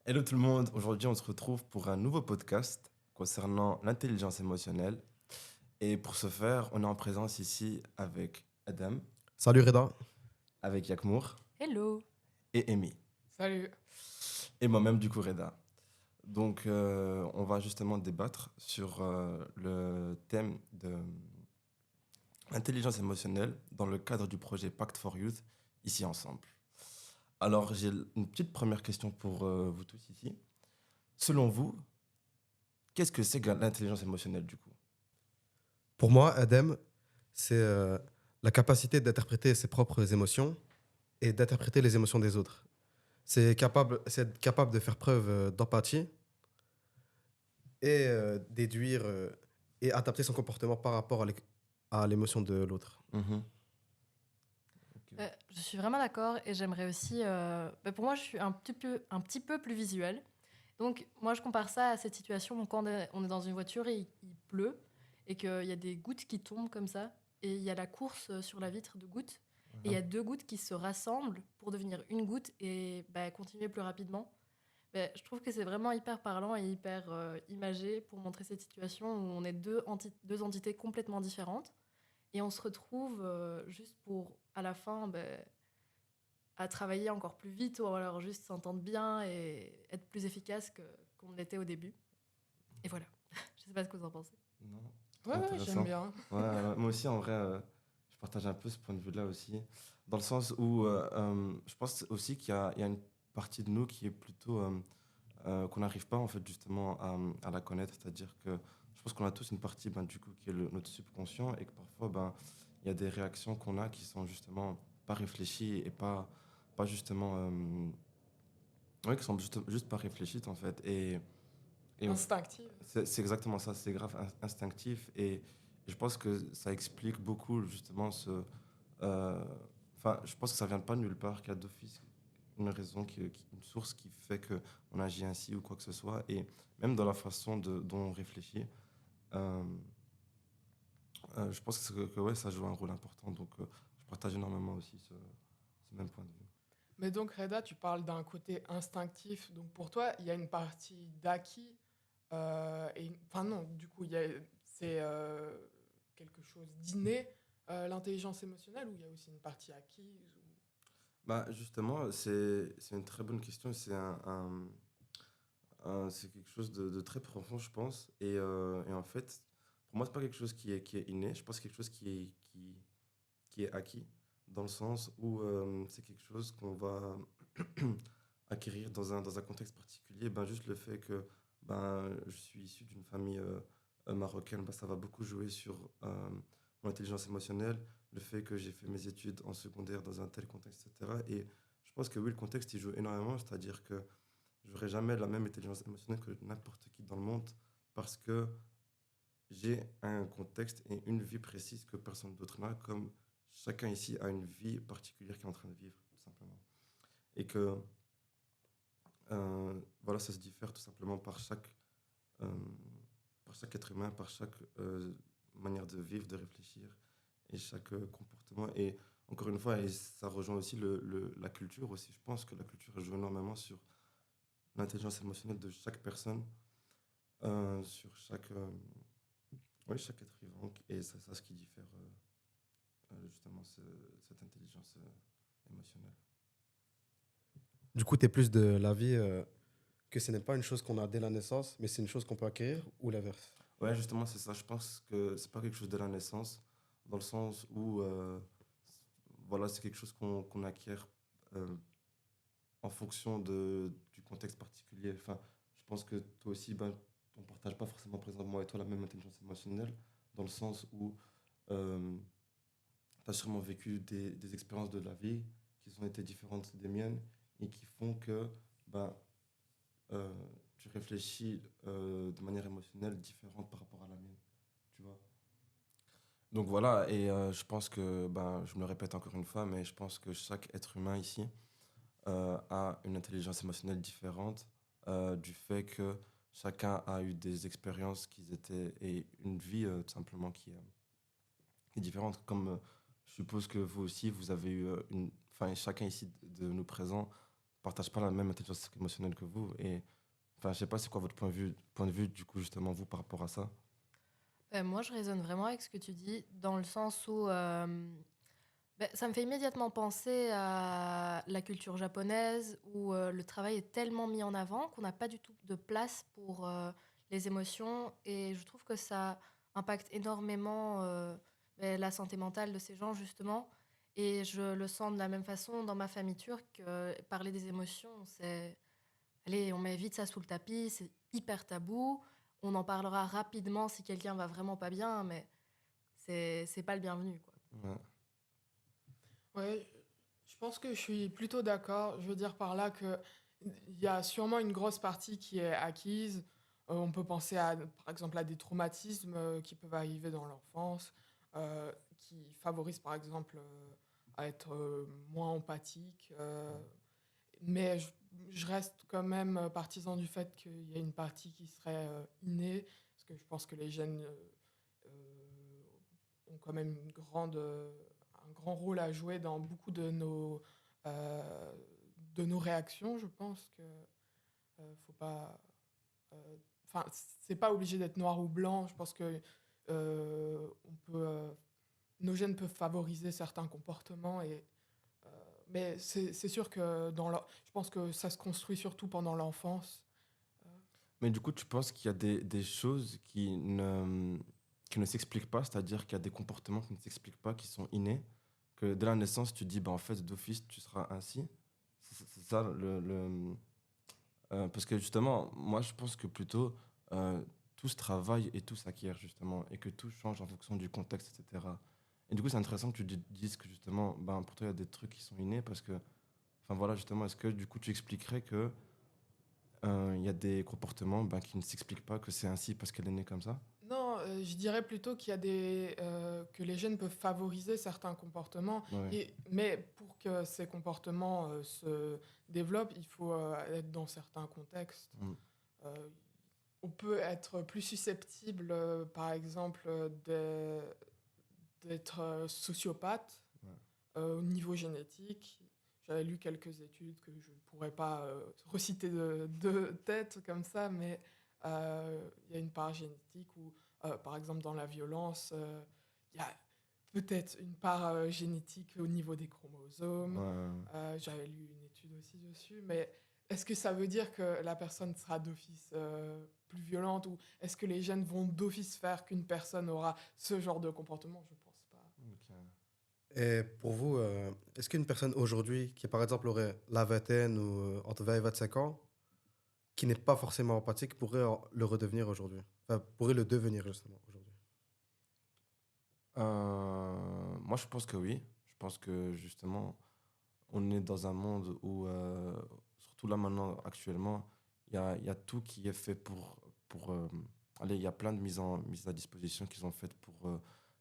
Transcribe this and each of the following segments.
Hello tout le monde, aujourd'hui on se retrouve pour un nouveau podcast concernant l'intelligence émotionnelle. Et pour ce faire, on est en présence ici avec Adam, Salut Reda. avec Yakmour Hello. et Amy. Salut. Et moi-même du coup Reda. Donc on va justement débattre sur le thème de l'intelligence émotionnelle dans le cadre du projet Pact for Youth, ici ensemble. Alors j'ai une petite première question pour vous tous ici. Selon vous, qu'est-ce que c'est que l'intelligence émotionnelle du coup? Pour moi, Adem, c'est la capacité d'interpréter ses propres émotions et d'interpréter les émotions des autres. C'est être capable de faire preuve d'empathie et déduire et adapter son comportement par rapport à l'émotion de l'autre. Mhm. Je suis vraiment d'accord et j'aimerais aussi. Pour moi, je suis un petit peu plus visuelle. Donc, moi, je compare ça à cette situation où quand on est dans une voiture et il pleut et qu'il y a des gouttes qui tombent comme ça et il y a la course sur la vitre de gouttes et il y a deux gouttes qui se rassemblent pour devenir une goutte et continuer plus rapidement. Je trouve que c'est vraiment hyper parlant et hyper imagé pour montrer cette situation où on est deux entités complètement différentes. Et on se retrouve juste pour, à la fin, à travailler encore plus vite ou alors juste s'entendre bien et être plus efficace qu'on l'était au début. Et voilà. Je sais pas ce que vous en pensez. Non. Ouais, Intéressant. j'aime bien. Moi aussi, en vrai, je partage un peu ce point de vue-là aussi. Dans le sens où je pense aussi qu'il y a une partie de nous qui est plutôt. Qu'on n'arrive pas, en fait, justement, à la connaître. C'est-à-dire que je pense qu'on a tous une partie, du coup, qui est notre subconscient et que parfois, il y a des réactions qu'on a qui sont justement pas réfléchies et pas justement. Ouais, qui sont juste pas réfléchies, en fait. Et Instinctive. c'est exactement ça, c'est grave instinctif et je pense que ça explique beaucoup justement euh, enfin, je pense que ça vient pas de nulle part, qu'il y a d'office une raison, une source qui fait que on agit ainsi ou quoi que ce soit et même dans la façon dont on réfléchit, euh, je pense que ouais, ça joue un rôle important donc je partage énormément aussi ce même point de vue. Mais donc, Reda, tu parles d'un côté instinctif. Donc, pour toi, il y a une partie d'acquis. Enfin, non, du coup, c'est quelque chose d'inné, l'intelligence émotionnelle, ou il y a aussi une partie acquise Justement, c'est une très bonne question. C'est quelque chose de très profond, je pense. Et en fait, pour moi, c'est pas quelque chose qui est inné. Je pense que c'est quelque chose qui est acquis, dans le sens où c'est quelque chose qu'on va acquérir dans un contexte particulier. Juste le fait que je suis issu d'une famille marocaine, ça va beaucoup jouer sur mon intelligence émotionnelle. Le fait que j'ai fait mes études en secondaire dans un tel contexte, etc. Et je pense que oui, le contexte, il joue énormément. C'est-à-dire que je n'aurai jamais la même intelligence émotionnelle que n'importe qui dans le monde parce que j'ai un contexte et une vie précise que personne d'autre n'a, comme chacun ici a une vie particulière qu'il est en train de vivre, tout simplement. Et que voilà, ça se diffère tout simplement euh, par chaque être humain, par chaque manière de vivre, de réfléchir et chaque comportement. Et encore une fois, et ça rejoint aussi la culture aussi. Je pense que la culture joue énormément sur l'intelligence émotionnelle de chaque personne, sur oui, chaque être vivant. Et c'est ça ce qui diffère justement cette intelligence émotionnelle. Du coup, tu es plus de l'avis que ce n'est pas une chose qu'on a dès la naissance, mais c'est une chose qu'on peut acquérir ou l'inverse. Ouais, justement, c'est ça. Je pense que c'est pas quelque chose de la naissance, dans le sens où voilà, c'est quelque chose qu'on acquiert euh, en fonction du contexte particulier. Enfin, je pense que toi aussi, on partage pas forcément, par exemple, moi et toi, la même intelligence émotionnelle, dans le sens où tu as sûrement vécu des expériences de la vie qui ont été différentes des miennes et qui font que ben, euh, tu réfléchis de manière émotionnelle différente par rapport à la mienne, tu vois. Donc voilà, et je pense que, je me répète encore une fois, mais je pense que chaque être humain ici a une intelligence émotionnelle différente du fait que chacun a eu des expériences et une vie tout simplement qui est différente. Comme je suppose que vous aussi, vous avez eu enfin chacun ici de nous présents partagent pas la même intelligence émotionnelle que vous. Et enfin, je sais pas, c'est quoi votre point de vue, du coup, justement, vous, par rapport à ça? Moi, je résonne vraiment avec ce que tu dis, dans le sens où ça me fait immédiatement penser à la culture japonaise, où le travail est tellement mis en avant qu'on n'a pas du tout de place pour les émotions. Et je trouve que ça impacte énormément la santé mentale de ces gens, justement. Et je le sens de la même façon dans ma famille turque. Parler des émotions, c'est... Allez, on met vite ça sous le tapis, c'est hyper tabou. On en parlera rapidement si quelqu'un va vraiment pas bien, mais c'est pas le bienvenu, quoi. Ouais. Ouais, je pense que je suis plutôt d'accord. Je veux dire par là que il y a sûrement une grosse partie qui est acquise. On peut penser à, par exemple, à des traumatismes qui peuvent arriver dans l'enfance, qui favorisent, par exemple, à être moins empathique. Mais je reste quand même partisan du fait qu'il y a une partie qui serait innée, parce que je pense que les gènes ont quand même un grand rôle à jouer dans beaucoup euh, de nos réactions. Je pense que faut pas. euh, Enfin, c'est pas obligé d'être noir ou blanc. Je pense que on peut, nos gènes peuvent favoriser certains comportements euh, mais c'est sûr que je pense que ça se construit surtout pendant l'enfance. Euh, Mais du coup, tu penses qu'il y a des choses qui ne s'expliquent pas, c'est-à-dire qu'il y a des comportements qui ne s'expliquent pas, qui sont innés, que dès la naissance, tu dis, bah, en fait, d'office, tu seras ainsi. C'est ça parce que justement, moi, je pense que plutôt, tout se travaille et tout s'acquiert, justement, et que tout change en fonction du contexte, etc. Et du coup, c'est intéressant que tu dises que, justement, ben, pour toi, il y a des trucs qui sont innés, parce que, enfin voilà, justement, est-ce que, du coup, tu expliquerais que il y a des comportements ben, qui ne s'expliquent pas, que c'est ainsi parce qu'elle est née comme ça? Non, je dirais plutôt qu'il y a que les gènes peuvent favoriser certains comportements, Ouais. mais pour que ces comportements se développent, il faut être dans certains contextes. Mm. Euh, on peut être plus susceptible, par exemple, d'être sociopathe Ouais. au niveau génétique. J'avais lu quelques études que je ne pourrais pas reciter de tête comme ça, mais il y a une part génétique où, par exemple, dans la violence, il y a peut-être une part génétique au niveau des chromosomes. Ouais. J'avais lu une étude aussi dessus, mais est-ce que ça veut dire que la personne sera d'office plus violente ou est-ce que les gènes vont d'office faire qu'une personne aura ce genre de comportement? Je pense pas. Ok. Et pour vous, est-ce qu'une personne aujourd'hui qui, par exemple, aurait la vingtaine ou entre 20 et 25 ans, qui n'est pas forcément empathique, pourrait le redevenir aujourd'hui? Enfin, pourrait le devenir justement aujourd'hui. Moi, je pense que oui. Je pense que justement, on est dans un monde où, surtout là maintenant, actuellement, il y a tout qui est fait pour allez, il y a plein de mises à disposition qui sont faites pour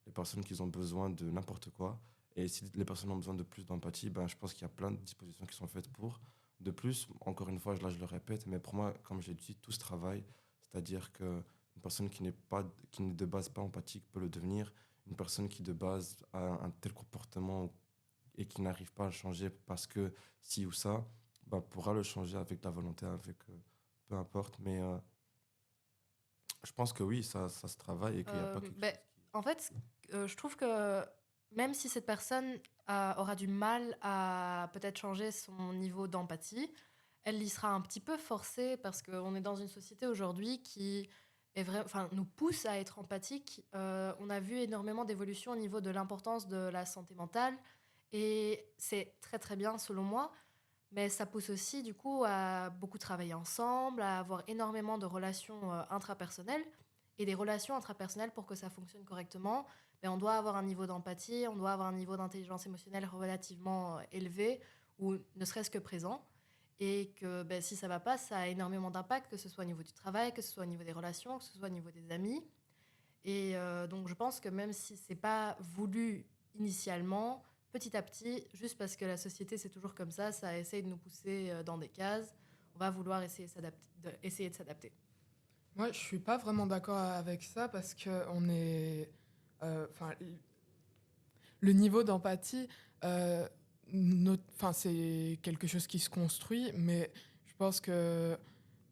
les personnes qui ont besoin de n'importe quoi. Et si les personnes ont besoin de plus d'empathie, ben, je pense qu'il y a plein de dispositions qui sont faites pour. De plus, encore une fois, là je le répète, mais pour moi, comme j'ai dit, tout ce travail, c'est-à-dire qu'une personne qui n'est de base pas empathique peut le devenir. Une personne qui de base a un tel comportement et qui n'arrive pas à le changer parce que ci ou ça, bah, pourra le changer avec la volonté, avec peu importe. Mais je pense que oui, ça se travaille et qu'il n'y a pas quelque chose qui... En fait, je trouve que même si cette personne aura du mal à peut-être changer son niveau d'empathie, elle y sera un petit peu forcée parce qu'on est dans une société aujourd'hui qui enfin, nous pousse à être empathique. On a vu énormément d'évolutions au niveau de l'importance de la santé mentale et c'est très très bien selon moi. Mais ça pousse aussi, du coup, à beaucoup travailler ensemble, à avoir énormément de relations intrapersonnelles. Et des relations intrapersonnelles, pour que ça fonctionne correctement, ben, on doit avoir un niveau d'empathie, on doit avoir un niveau d'intelligence émotionnelle relativement élevé, ou ne serait-ce que présent. Et que ben, si ça va pas, ça a énormément d'impact, que ce soit au niveau du travail, que ce soit au niveau des relations, que ce soit au niveau des amis. Et donc je pense que même si c'est pas voulu initialement, petit à petit, juste parce que la société c'est toujours comme ça essaye de nous pousser dans des cases, on va vouloir essayer de s'adapter. Moi, je suis pas vraiment d'accord avec ça parce que on est, enfin, le niveau d'empathie, euh, enfin, c'est quelque chose qui se construit, mais je pense que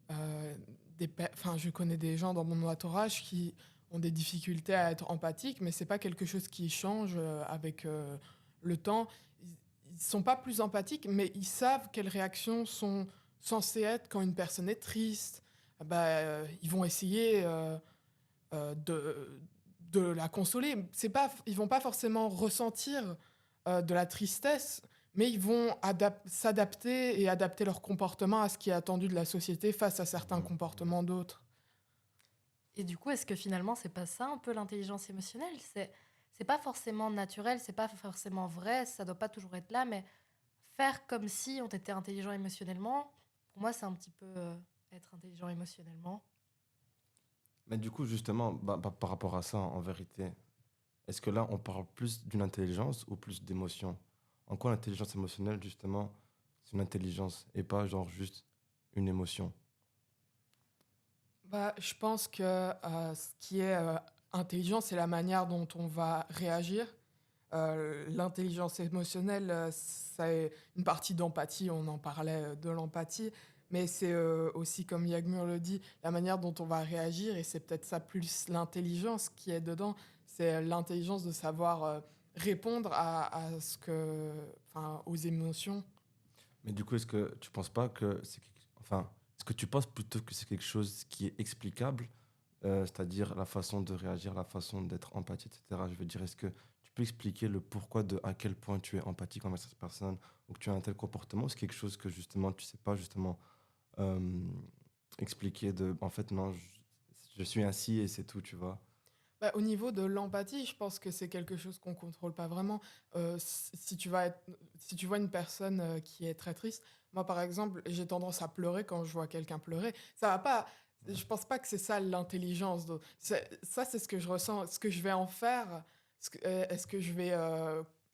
enfin, je connais des gens dans mon entourage qui ont des difficultés à être empathiques, mais c'est pas quelque chose qui change avec le temps. Ils sont pas plus empathiques, mais ils savent quelles réactions sont censées être quand une personne est triste. Ils vont essayer de la consoler. Ils vont pas forcément ressentir de la tristesse, mais ils vont s'adapter et adapter leur comportement à ce qui est attendu de la société face à certains comportements d'autres. Et du coup, est-ce que finalement, c'est pas ça un peu l'intelligence émotionnelle? C'est pas forcément naturel, c'est pas forcément vrai, ça doit pas toujours être là, mais faire comme si on était intelligent émotionnellement, pour moi, c'est un petit peu être intelligent émotionnellement. Mais du coup, justement, par rapport à ça, en vérité, est-ce que là, on parle plus d'une intelligence ou plus d'émotion? En quoi l'intelligence émotionnelle, justement, c'est une intelligence et pas genre juste une émotion? Je pense que ce qui est intelligent, c'est la manière dont on va réagir. L'intelligence émotionnelle, c'est une partie d'empathie, on en parlait de l'empathie, mais c'est aussi, comme Yagmur le dit, la manière dont on va réagir, et c'est peut-être ça plus l'intelligence qui est dedans, c'est l'intelligence de savoir répondre à enfin, aux émotions. Mais du coup, est-ce que tu penses pas que enfin, est-ce que tu penses plutôt que c'est quelque chose qui est explicable, c'est-à-dire la façon de réagir, la façon d'être empathique, etc. Je veux dire, est-ce que tu peux expliquer le pourquoi de à quel point tu es empathique envers cette personne ou que tu as un tel comportement, ou c'est quelque chose que justement tu sais pas justement euh, expliquer en fait non, je suis ainsi et c'est tout, tu vois. Au niveau de l'empathie, je pense que c'est quelque chose qu'on contrôle pas vraiment. Si tu vois une personne qui est très triste, moi par exemple, j'ai tendance à pleurer quand je vois quelqu'un pleurer. Ça va pas. Je pense pas que c'est ça l'intelligence. Ça, c'est ce que je ressens. Ce que je vais en faire, est-ce que je vais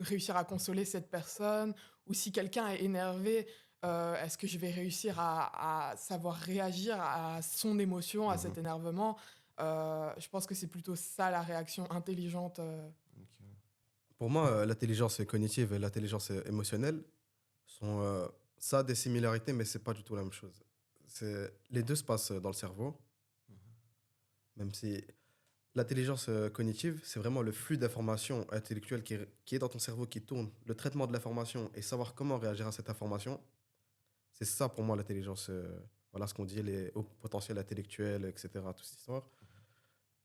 réussir à consoler cette personne, ou si quelqu'un est énervé, est-ce que je vais réussir à savoir réagir à son émotion, à cet Mhm. énervement. Je pense que c'est plutôt ça la réaction intelligente. Ok. Pour moi, l'intelligence cognitive et l'intelligence émotionnelle sont ça a des similarités, mais c'est pas du tout la même chose. Les deux se passent dans le cerveau, même si l'intelligence cognitive, c'est vraiment le flux d'informations intellectuelles qui est dans ton cerveau, qui tourne, le traitement de l'information et savoir comment réagir à cette information. C'est ça pour moi l'intelligence, voilà ce qu'on dit, les hauts potentiels intellectuels, etc., toute cette histoire.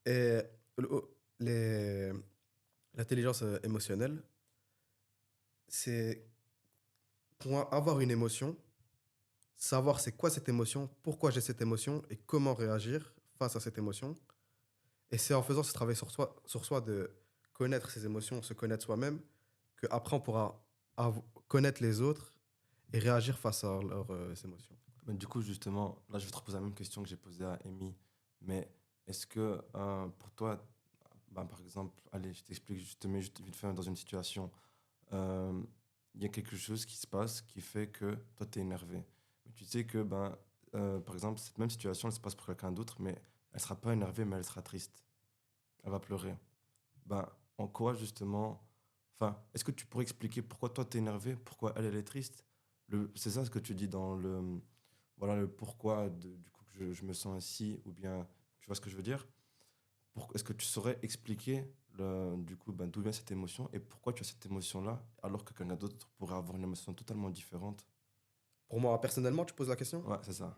Et le- les- l'intelligence émotionnelle, c'est pour moi avoir une émotion, savoir c'est quoi cette émotion, pourquoi j'ai cette émotion et comment réagir face à cette émotion. Et c'est en faisant ce travail sur soi de connaître ses émotions, se connaître soi-même, qu'après on pourra connaître les autres et réagir face à leurs émotions. Mais du coup, justement, là, je vais te reposer la même question que j'ai posée à Amy. Mais est-ce que pour toi, par exemple, allez, je t'explique, je te mets juste vite fait dans une situation. euh, Il y a quelque chose qui se passe qui fait que toi, tu es énervé. Mais tu sais que, par exemple, cette même situation, elle se passe pour quelqu'un d'autre, mais elle sera pas énervée, mais elle sera triste. Elle va pleurer. En quoi, justement. Enfin, est-ce que tu pourrais expliquer pourquoi toi, tu es énervé, pourquoi elle, elle est triste? C'est ça ce que tu dis dans le. Voilà le pourquoi du coup que je me sens ainsi, ou bien. Tu vois ce que je veux dire? Est-ce que tu saurais expliquer du coup d'où vient cette émotion et pourquoi tu as cette émotion-là alors que quelqu'un d'autre pourrait avoir une émotion totalement différente? Pour moi, personnellement, tu poses la question? Ouais, c'est ça.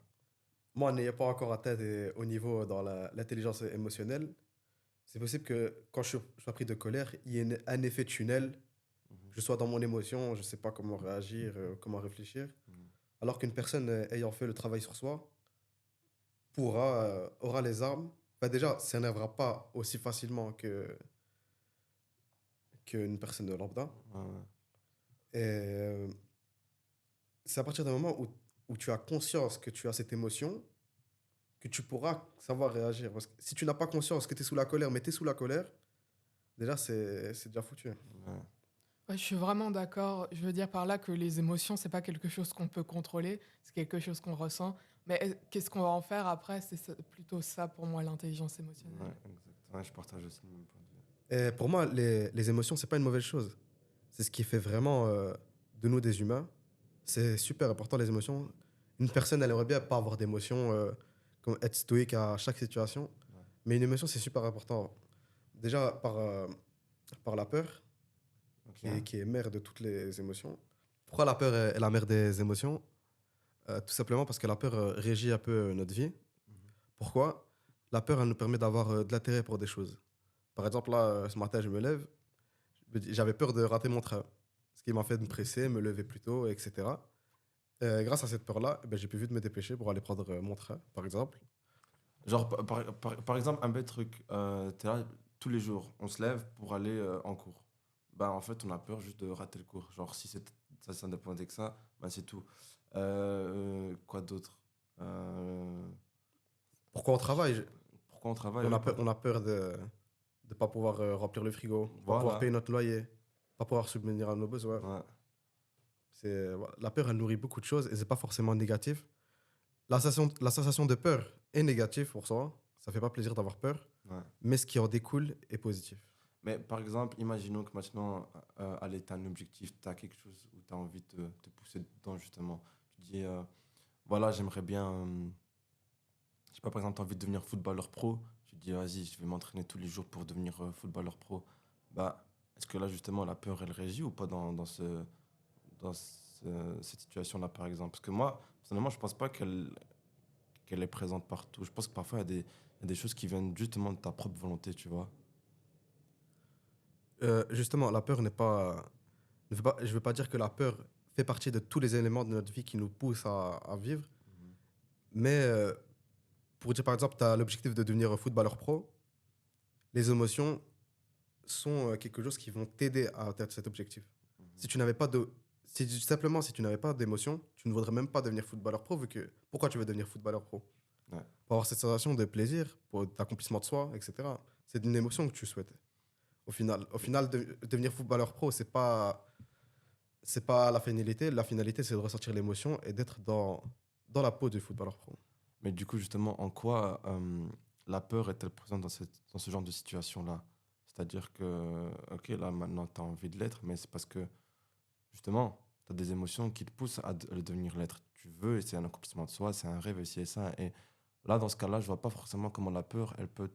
Moi, n'ayant pas encore atteint au niveau dans l'intelligence émotionnelle, c'est possible que quand je sois pris de colère, il y ait un effet tunnel, Mhm, je sois dans mon émotion, je ne sais pas comment réagir, comment réfléchir. mhm, Alors qu'une personne ayant fait le travail sur soi aura les armes. Enfin, déjà, s'énervera pas aussi facilement qu'une personne lambda. ouais, ouais. Et c'est à partir d'un moment où tu as conscience que tu as cette émotion que tu pourras savoir réagir. Parce que si tu n'as pas conscience que tu es sous la colère, mais tu es sous la colère, déjà, c'est déjà foutu. Ouais. Ouais, je suis vraiment d'accord. Je veux dire par là que les émotions, c'est pas quelque chose qu'on peut contrôler, c'est quelque chose qu'on ressent. Mais qu'est-ce qu'on va en faire après? Plutôt ça pour moi, l'intelligence émotionnelle. Ouais, exact. Ouais, je partage aussi le même point de vue. Et pour moi, les émotions, c'est pas une mauvaise chose. C'est ce qui fait vraiment de nous des humains. C'est super important les émotions. Une personne, elle aimerait bien pas avoir d'émotions, comme être stoïque à chaque situation. Ouais. Mais une émotion, c'est super important. Déjà, par la peur, Ok. qui est mère de toutes les émotions. Pourquoi la peur est la mère des émotions? Tout simplement parce que la peur régit un peu notre vie. Mhm. Pourquoi? La peur, elle nous permet d'avoir de l'intérêt pour des choses. Par exemple, là, ce matin, je me lève, j'avais peur de rater mon train. Ce qui m'a fait me presser, me lever plus tôt, etc. Grâce à cette peur-là, ben, j'ai pu vite me dépêcher pour aller prendre mon train, par exemple. Genre, par exemple, un bête truc, t'es là tous les jours, on se lève pour aller en cours. Bah, en fait, on a peur juste de rater le cours. Genre, si ça dépendait que ça, bah, c'est tout. Quoi d'autre? Euh, Pourquoi on travaille? Pourquoi on travaille? Ouais, On a peur de ne pas pouvoir remplir le frigo, pas pouvoir voilà. payer notre loyer, pas pouvoir subvenir à nos besoins. Ouais. Voilà. La peur, elle nourrit beaucoup de choses et c'est pas forcément négatif. La sensation de peur est négative pour soi. Ça fait pas plaisir d'avoir peur, Ouais. mais ce qui en découle est positif. Mais par exemple, imaginons que maintenant, allez, tu as un objectif, tu as quelque chose où tu as envie de te pousser dedans, justement. Tu dis, voilà, j'aimerais bien, je sais pas, par exemple, tu as envie de devenir footballeur pro. Tu te dis, vas-y, je vais m'entraîner tous les jours pour devenir footballeur pro. Bah, est-ce que là, justement, la peur, elle régit ou pas cette situation-là, par exemple? Parce que moi, personnellement, je pense pas qu'elle est présente partout. Je pense que parfois, il y a des choses qui viennent justement de ta propre volonté, tu vois. Justement, la peur n'est pas, je veux pas dire que la peur fait partie de tous les éléments de notre vie qui nous poussent à vivre, Mhm. mais pour dire par exemple, tu as l'objectif de devenir footballeur pro, les émotions sont quelque chose qui vont t'aider à atteindre cet objectif. Si tu n'avais pas de, simplement si tu n'avais pas d'émotion, tu ne voudrais même pas devenir footballeur pro, vu que pourquoi tu veux devenir footballeur pro? Ouais. Pour avoir cette sensation de plaisir, pour l'accomplissement de soi, etc. C'est une émotion que tu souhaites. Au final, devenir footballeur pro, c'est pas la finalité. La finalité, c'est de ressentir l'émotion et d'être dans la peau du footballeur pro. Mais du coup, justement, en quoi la peur est-elle présente dans ce genre de situation-là? C'est-à-dire que, ok, là, maintenant, tu as envie de l'être, mais c'est parce que, justement, tu as des émotions qui te poussent à le devenir l'être. Tu veux, et c'est un accomplissement de soi, c'est un rêve, et ci et ça. Et là, dans ce cas-là, je vois pas forcément comment la peur, elle peut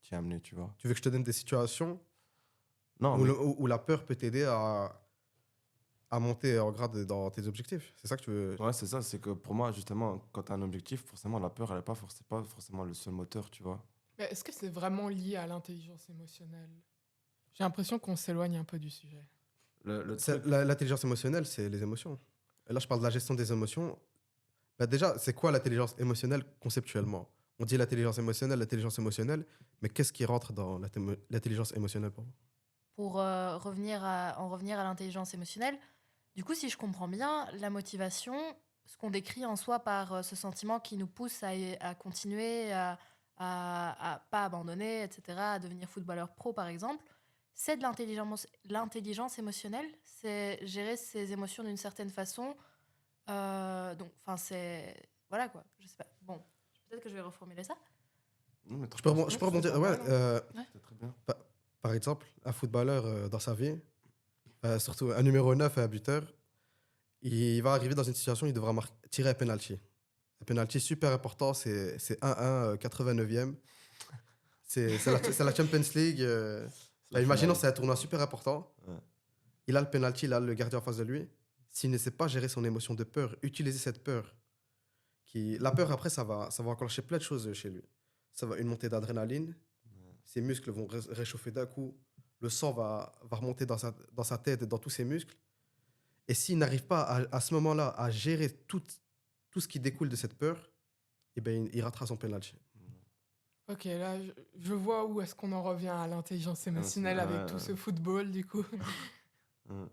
t'y amener, tu vois. Tu veux que je te donne des situations Non, mais où la peur peut t'aider à monter en grade dans tes objectifs? C'est ça que tu veux? ouais, c'est ça, c'est que pour moi, justement, quand tu as un objectif, forcément, la peur, elle n'est pas forcément le seul moteur, tu vois. Mais est-ce que c'est vraiment lié à l'intelligence émotionnelle? J'ai l'impression qu'on s'éloigne un peu du sujet. Le truc. L'intelligence émotionnelle, c'est les émotions. Et là, je parle de la gestion des émotions. Bah déjà, c'est quoi l'intelligence émotionnelle conceptuellement? On dit l'intelligence émotionnelle, mais qu'est-ce qui rentre dans l'intelligence émotionnelle pour vous? Pour en revenir à l'intelligence émotionnelle, du coup, si je comprends bien, la motivation, ce qu'on décrit en soi par ce sentiment qui nous pousse à continuer, à pas abandonner, etc., à devenir footballeur pro, par exemple, c'est de l'intelligence émotionnelle, c'est gérer ses émotions d'une certaine façon. Donc, enfin, c'est... Voilà, quoi. Je sais pas. Bon, peut-être que je vais reformuler ça. Non, mais Je peux c'est rebondir. pas Ouais, mal, hein. c'est très bien. par exemple, un footballeur dans sa vie, surtout un numéro 9 et un buteur, il va arriver dans une situation où il devra tirer un penalty. Un penalty super important, c'est 1-1, 89e. C'est la Champions League. C'est la Imaginons, finale. c'est un tournoi super important. Ouais. Il a le penalty, il a le gardien en face de lui. S'il ne sait pas gérer son émotion de peur, utiliser cette peur, la peur après, ça va enclencher plein de choses chez lui. Ça va une montée d'adrénaline, ses muscles vont réchauffer d'un coup, le sang va remonter dans sa tête et dans tous ses muscles. Et s'il n'arrive pas à ce moment-là à gérer tout ce qui découle de cette peur, eh ben, il ratera son penalty. Ok, là, je vois où est-ce qu'on en revient à l'intelligence émotionnelle avec ouais, tout ouais. ce football, du coup. Ouais.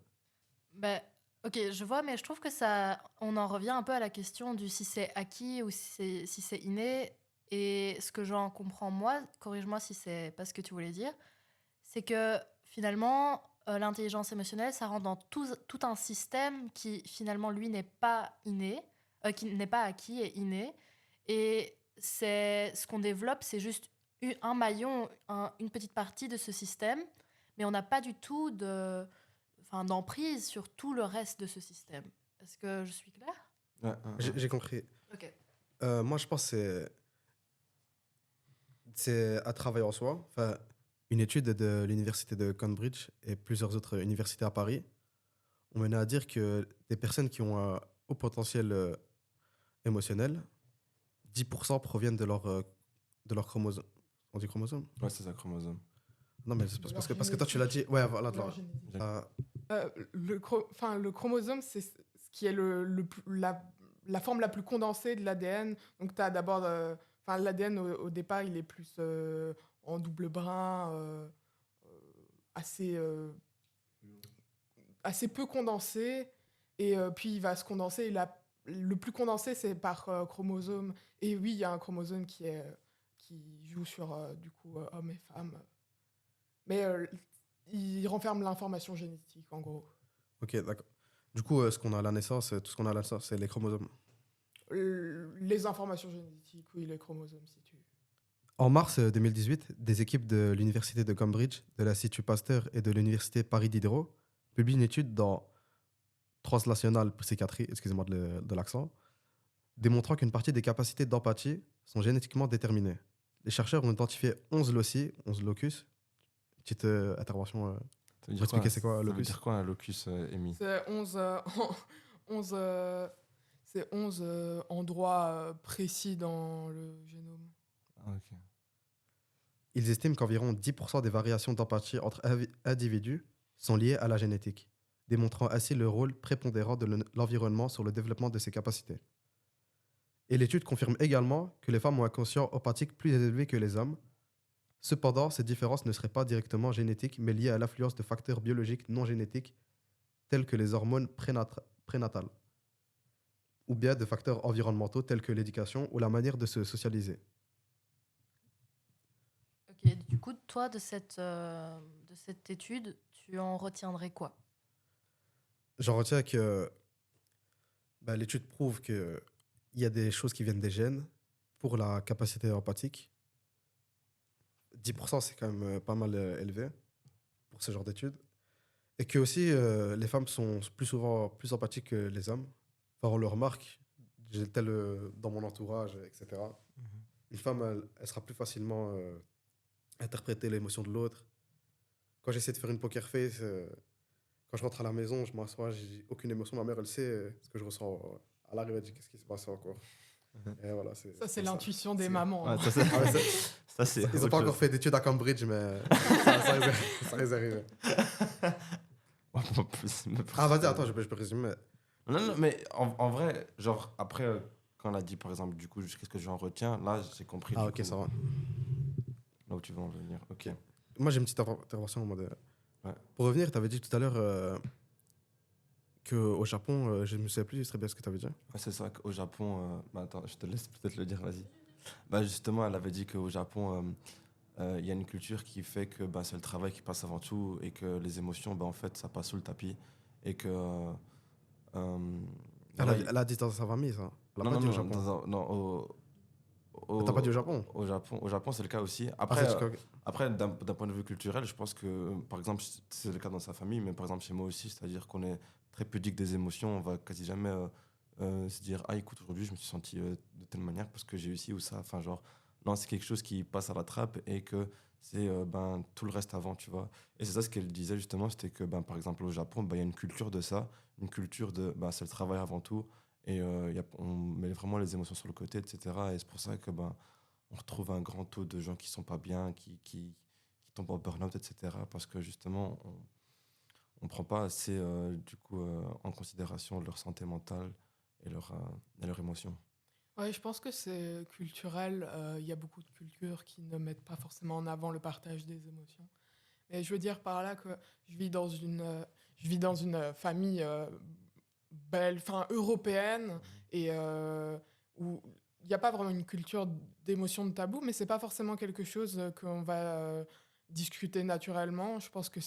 Ben, ok, je vois, mais je trouve que ça, on en revient un peu à la question du si c'est acquis ou si c'est inné. Et ce que j'en comprends, moi, corrige-moi si c'est pas ce que tu voulais dire, c'est que finalement, l'intelligence émotionnelle, ça rentre dans tout un système qui finalement, lui, n'est pas inné, qui n'est pas acquis et inné. Et c'est ce qu'on développe, c'est juste un maillon, une petite partie de ce système, mais on n'a pas du tout de... d'emprise sur tout le reste de ce système. Est-ce que je suis claire? J'ai compris. Ok. Moi, je pense que c'est à travailler en soi. Enfin, une étude de l'université de Cambridge et plusieurs autres universités à Paris ont mené à dire que des personnes qui ont un haut potentiel émotionnel, 10% proviennent de leur chromosome. On dit chromosome? Ouais, c'est ça, chromosome. Non, mais c'est De parce leur que toi, tu l'as dit. Ouais, voilà. Leur génétique. Euh, Le chromosome, c'est ce qui est la forme la plus condensée de l'ADN. Donc, tu as d'abord. L'ADN, au départ, il est plus en double brin, assez, assez peu condensé. Et puis, il va se condenser. Le plus condensé, c'est par chromosome. Et oui, il y a un chromosome qui joue sur, du coup, hommes et femmes. Mais il renferme l'information génétique, en gros. Ok, d'accord. Du coup, ce qu'on a à la naissance, tout ce qu'on a à la naissance, c'est les chromosomes. Les informations génétiques, oui, les chromosomes, si tu... En mars 2018, des équipes de l'université de Cambridge, de l'Institut Pasteur et de l'université Paris Diderot publient une étude dans Translational Psychiatrie, excusez-moi de l'accent, démontrant qu'une partie des capacités d'empathie sont génétiquement déterminées. Les chercheurs ont identifié 11 loci, 11 locus. Petite intervention. Ça veut Pour expliquer c'est quoi un ça veut locus. dire quoi un locus, Amy? C'est 11, 11, c'est 11 endroits précis dans le génome. Ah, ok. Ils estiment qu'environ 10% des variations d'empathie entre individus sont liées à la génétique, démontrant ainsi le rôle prépondérant de l'environnement sur le développement de ces capacités. Et l'étude confirme également que les femmes ont un quotient empathique plus élevé que les hommes. Cependant, ces différences ne seraient pas directement génétiques, mais liées à l'influence de facteurs biologiques non génétiques, tels que les hormones prénatales, ou bien de facteurs environnementaux tels que l'éducation ou la manière de se socialiser. Ok, du coup, toi, de cette étude, tu en retiendrais quoi? J'en retiens que l'étude prouve qu'il y a des choses qui viennent des gènes pour la capacité empathique. 10%, c'est quand même pas mal élevé pour ce genre d'études. Et que aussi, les femmes sont plus souvent plus empathiques que les hommes. Enfin, on le remarque. J'ai tel dans mon entourage, etc. Une femme, elle sera plus facilement interpréter l'émotion de l'autre. Quand j'essaie de faire une poker face, quand je rentre à la maison, je m'assois, j'ai aucune émotion. Ma mère, elle sait ce que je ressens. À l'arrivée, elle dit qu'est-ce qui se passe encore. Et voilà, Ça, c'est l'intuition des mamans. Ouais, hein. ça, c'est Ils n'ont autre pas encore chose. fait d'études à Cambridge, mais ça les arrive. Ah, vas-y, attends, je peux résumer. Non, mais en vrai, genre, après, quand on a dit, par exemple, du coup, qu'est-ce que j'en retiens, là, j'ai compris. Ah, du ok, coup, ça va. là où tu veux en venir. Ok. Moi, j'ai une petite intervention en mode. Ouais. Pour revenir, tu avais dit tout à l'heure qu'au Japon, je ne me souviens plus très bien ce que tu avais dit. Ouais, c'est ça qu'au Japon. Attends, je te laisse peut-être le dire, vas-y. Justement, elle avait dit qu'au Japon, il y a une culture qui fait que c'est le travail qui passe avant tout et que les émotions, en fait, ça passe sous le tapis. Et que. Voilà, Elle a dit dans sa famille, ça. Elle a pas dit au Japon. T'as pas dit au Japon? Au Japon, c'est le cas aussi. Ah, Après, c'est ok. après d'un point de vue culturel, je pense que, par exemple, c'est le cas dans sa famille, mais par exemple chez moi aussi, c'est-à-dire qu'on est très pudique des émotions. On va quasi jamais se dire, ah, écoute, aujourd'hui, je me suis senti de telle manière parce que j'ai eu ci ou ça. Enfin, genre, non, c'est quelque chose qui passe à la trappe et que c'est tout le reste avant, tu vois. Et c'est ça ce qu'elle disait justement, c'était que, par exemple, au Japon, il y a une culture de ça, une culture de, c'est le travail avant tout. Et on met vraiment les émotions sur le côté, etc. Et c'est pour ça que on retrouve un grand taux de gens qui sont pas bien, qui tombent en burn-out, etc. Parce que justement, on prend pas assez du coup en considération leur santé mentale et leurs émotions. Ouais, je pense que c'est culturel. Il y a beaucoup de cultures qui ne mettent pas forcément en avant le partage des émotions. Et je veux dire par là que je vis dans une famille belle, européenne, et où il n'y a pas vraiment une culture d'émotion de tabou, mais c'est pas forcément quelque chose qu'on va discuter naturellement. Je pense que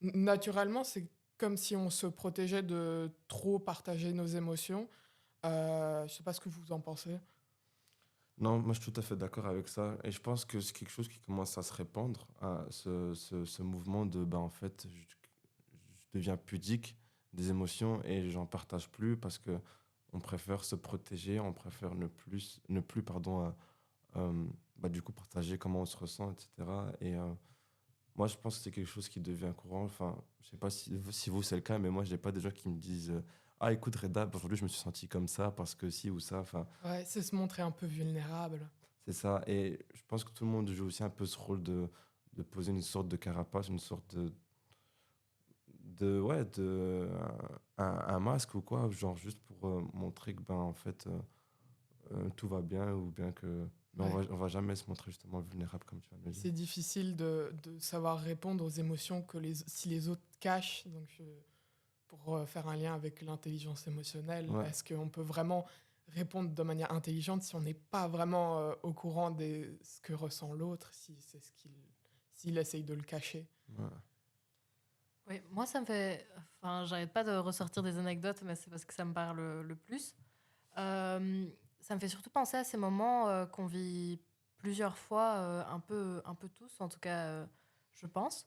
naturellement, c'est comme si on se protégeait de trop partager nos émotions. Je sais pas ce que vous en pensez. Non, moi je suis tout à fait d'accord avec ça. Et je pense que c'est quelque chose qui commence à se répandre, à ce mouvement de, en fait, devient pudique des émotions et j'en partage plus parce que on préfère se protéger, on préfère ne plus pardon, du coup partager comment on se ressent, etc. Et moi, je pense que c'est quelque chose qui devient courant. Enfin, je sais pas si vous, c'est le cas, mais moi, j'ai pas des gens qui me disent ah, écoute, Reda, aujourd'hui, je me suis senti comme ça parce que si ou ça. Enfin, Ouais, c'est se montrer un peu vulnérable. c'est ça. Et je pense que tout le monde joue aussi un peu ce rôle de poser une sorte de carapace, une sorte ouais, un masque ou quoi, genre juste pour montrer que, ben, en fait, tout va bien ou bien que. Mais Ouais. on va jamais se montrer justement vulnérable, comme tu viens de le dire. C'est difficile de savoir répondre aux émotions que si les autres cachent. Donc, pour faire un lien avec l'intelligence émotionnelle, Ouais. est-ce qu'on peut vraiment répondre de manière intelligente si on n'est pas vraiment au courant de ce que ressent l'autre, si c'est s'il essaye de le cacher? Ouais. Oui, moi, ça me fait. Enfin, j'arrête pas de ressortir des anecdotes, mais c'est parce que ça me parle le plus. Ça me fait surtout penser à ces moments qu'on vit plusieurs fois, un peu tous, en tout cas, je pense.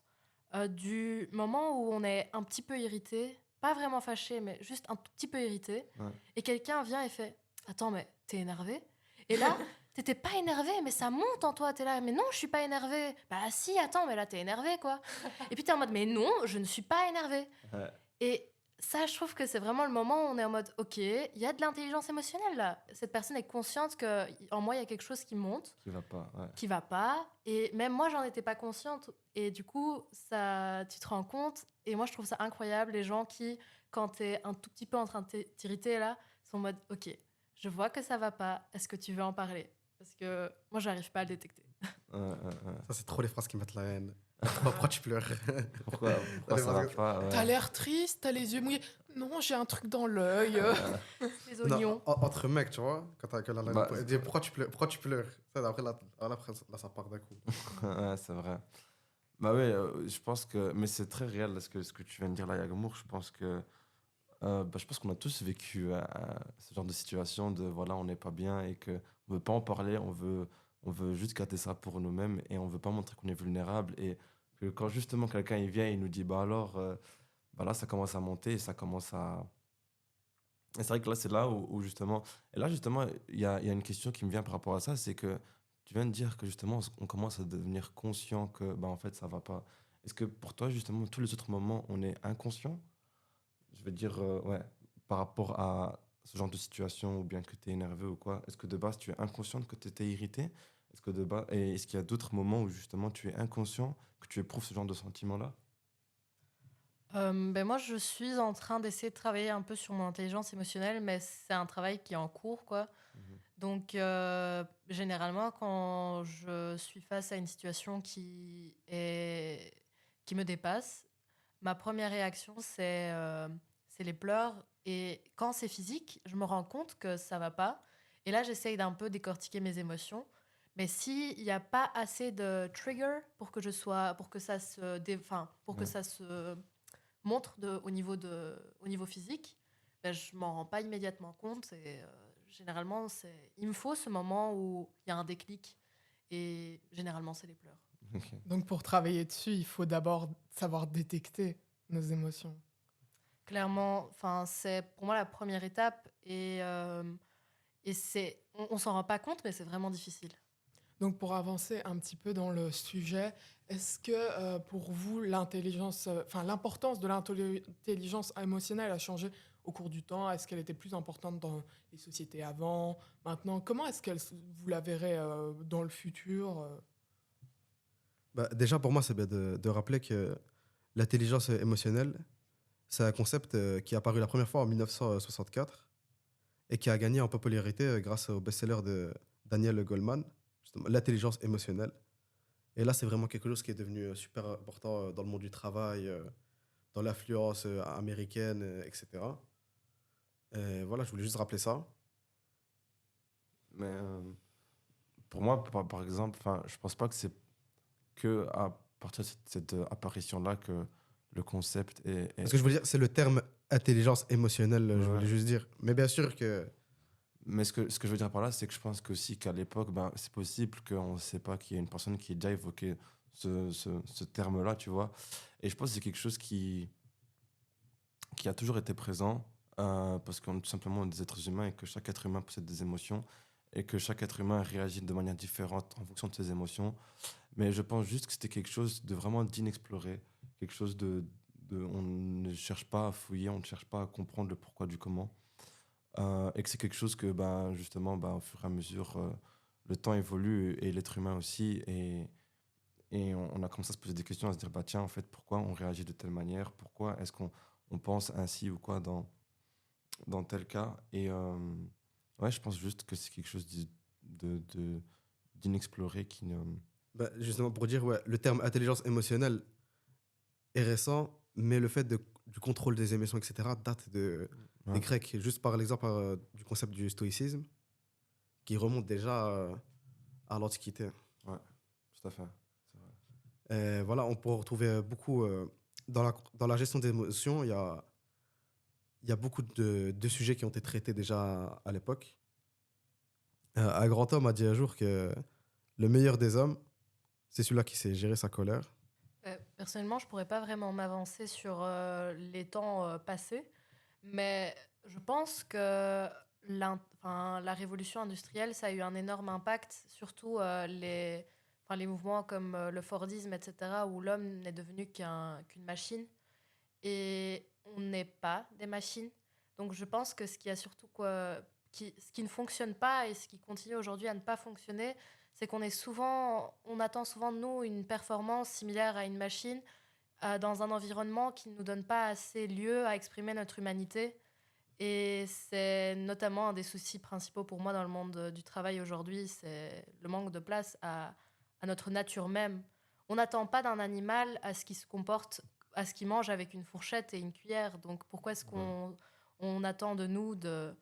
Du moment où on est un petit peu irrité, pas vraiment fâché, mais juste un tout petit peu irrité, Ouais. et quelqu'un vient et fait Attends, mais t'es énervé? Et là, t'étais pas énervé, mais ça monte en toi, t'es là, mais non, je suis pas énervé. Bah si, attends, mais là, t'es énervé, quoi. Et puis t'es en mode, mais non, je ne suis pas énervé. Ouais. Et ça, je trouve que c'est vraiment le moment où on est en mode, ok, il y a de l'intelligence émotionnelle là. Cette personne est consciente qu'en moi, il y a quelque chose qui monte, Qui va pas. Ouais. qui va pas. Et même moi, j'en étais pas consciente. Et du coup, ça, tu te rends compte. Et moi, je trouve ça incroyable, les gens qui, quand t'es un tout petit peu en train de t'irriter là, sont en mode, ok, je vois que ça va pas. Est-ce que tu veux en parler? Parce que moi, j'arrive pas à le détecter. Ouais. Ça, c'est trop les phrases qui mettent la haine. Pourquoi tu pleures? Pourquoi Allez, ça va vas-y. pas? Ouais. T'as l'air triste, t'as les yeux mouillés. Non, j'ai un truc dans l'œil. Les Non, oignons. entre mecs, tu vois, quand t'as que la Bah, elle dit pourquoi tu pleures? Pourquoi tu pleures? Ça, après, là, ça part d'un coup. ouais, c'est vrai. Bah ouais, je pense que. Mais c'est très réel là, ce que tu viens de dire là, Yagamour. Je pense qu'on a tous vécu ce genre de situation de voilà, on n'est pas bien et qu'on ne veut pas en parler, on veut juste garder ça pour nous-mêmes et on veut pas montrer qu'on est vulnérable. Et que quand justement quelqu'un il vient et il nous dit bah alors, bah là ça commence à monter et ça commence à. Et c'est vrai que là c'est là où justement. Et là justement, il y a une question qui me vient par rapport à ça, c'est que tu viens de dire que justement on commence à devenir conscient que bah en fait ça va pas. Est-ce que pour toi justement tous les autres moments on est inconscient? Je veux dire, ouais, par rapport à ce genre de situation ou bien que tu es énervé ou quoi, est-ce que de base tu es inconsciente que tu étais irrité? Est-ce que de base, et est-ce qu'il y a d'autres moments où justement tu es inconscient que tu éprouves ce genre de sentiment-là? Ben moi, je suis en train d'essayer de travailler un peu sur mon intelligence émotionnelle, mais c'est un travail qui est en cours, quoi. Mhm. Donc, généralement, quand je suis face à une situation qui me dépasse, ma première réaction, c'est les pleurs. Et quand c'est physique, je me rends compte que ça va pas. Et là, j'essaye d'un peu décortiquer mes émotions. Mais s'il n'y a pas assez de trigger pour que ça pour que Ouais. ça se montre au niveau physique, ben, je m'en rends pas immédiatement compte. Et généralement, il me faut ce moment où il y a un déclic. Et généralement, c'est les pleurs. Ok. Donc, pour travailler dessus, il faut d'abord savoir détecter nos émotions. Clairement, enfin, c'est pour moi la première étape. Et on s'en rend pas compte, mais c'est vraiment difficile. Donc, pour avancer un petit peu dans le sujet, est-ce que pour vous, l'importance de l'intelligence émotionnelle a changé au cours du temps? Est-ce qu'elle était plus importante dans les sociétés avant, maintenant? Comment est-ce vous la verrez dans le futur? Bah, déjà, pour moi, c'est bien de rappeler que l'intelligence émotionnelle, c'est un concept qui est apparu la première fois en 1964 et qui a gagné en popularité grâce au best-seller de Daniel Goleman, justement, l'intelligence émotionnelle. Et là, c'est vraiment quelque chose qui est devenu super important dans le monde du travail, dans l'influence américaine, etc. Et voilà, je voulais juste rappeler ça. Mais pour moi, par exemple, enfin, je pense pas que c'est que à partir de cette apparition-là que le concept Ce que je veux dire, c'est le terme intelligence émotionnelle, je Ouais. voulais juste dire. Mais bien sûr que... Mais ce que je veux dire par là, c'est que je pense que aussi qu'à l'époque, ben, c'est possible qu'on ne sait pas qu'il y a une personne qui ait déjà évoqué ce terme-là, tu vois. Et je pense que c'est quelque chose qui qui a toujours été présent, parce qu'on est tout simplement des êtres humains et que chaque être humain possède des émotions et que chaque être humain réagit de manière différente en fonction de ses émotions. Mais je pense juste que c'était quelque chose de vraiment d'inexploré, quelque chose on ne cherche pas à fouiller, on ne cherche pas à comprendre le pourquoi du comment. Et que c'est quelque chose que, ben, justement, ben, au fur et à mesure, le temps évolue et l'être humain aussi. Et on a commencé à se poser des questions, à se dire, bah, tiens, en fait, pourquoi on réagit de telle manière? Pourquoi est-ce qu'on pense ainsi ou quoi dans tel cas? Et ouais, je pense juste que c'est quelque chose d'inexploré qui ne. Bah, justement, pour dire, ouais, le terme intelligence émotionnelle est récent, mais le fait du contrôle des émotions, etc., date des Ouais, Grecs. Juste par l'exemple du concept du stoïcisme, qui remonte déjà à l'Antiquité. ouais, tout à fait. C'est vrai. Et voilà, on peut retrouver beaucoup dans la gestion des émotions. Il y a beaucoup de sujets qui ont été traités déjà à l'époque. Un grand homme a dit un jour que le meilleur des hommes, c'est celui-là qui sait gérer sa colère. Personnellement, je pourrais pas vraiment m'avancer sur les temps passés, mais je pense que la révolution industrielle, ça a eu un énorme impact, surtout les mouvements comme le Fordisme, etc., où l'homme n'est devenu qu'une machine. Et on n'est pas des machines. Donc je pense que ce qui a surtout ce qui ne fonctionne pas et ce qui continue aujourd'hui à ne pas fonctionner, c'est on attend souvent de nous une performance similaire à une machine dans un environnement qui ne nous donne pas assez lieu à exprimer notre humanité. Et c'est notamment un des soucis principaux pour moi dans le monde du travail aujourd'hui, c'est le manque de place à notre nature même. On n'attend pas d'un animal à ce qu'il se comporte, à ce qu'il mange avec une fourchette et une cuillère. Donc pourquoi est-ce Ouais. on attend de nous de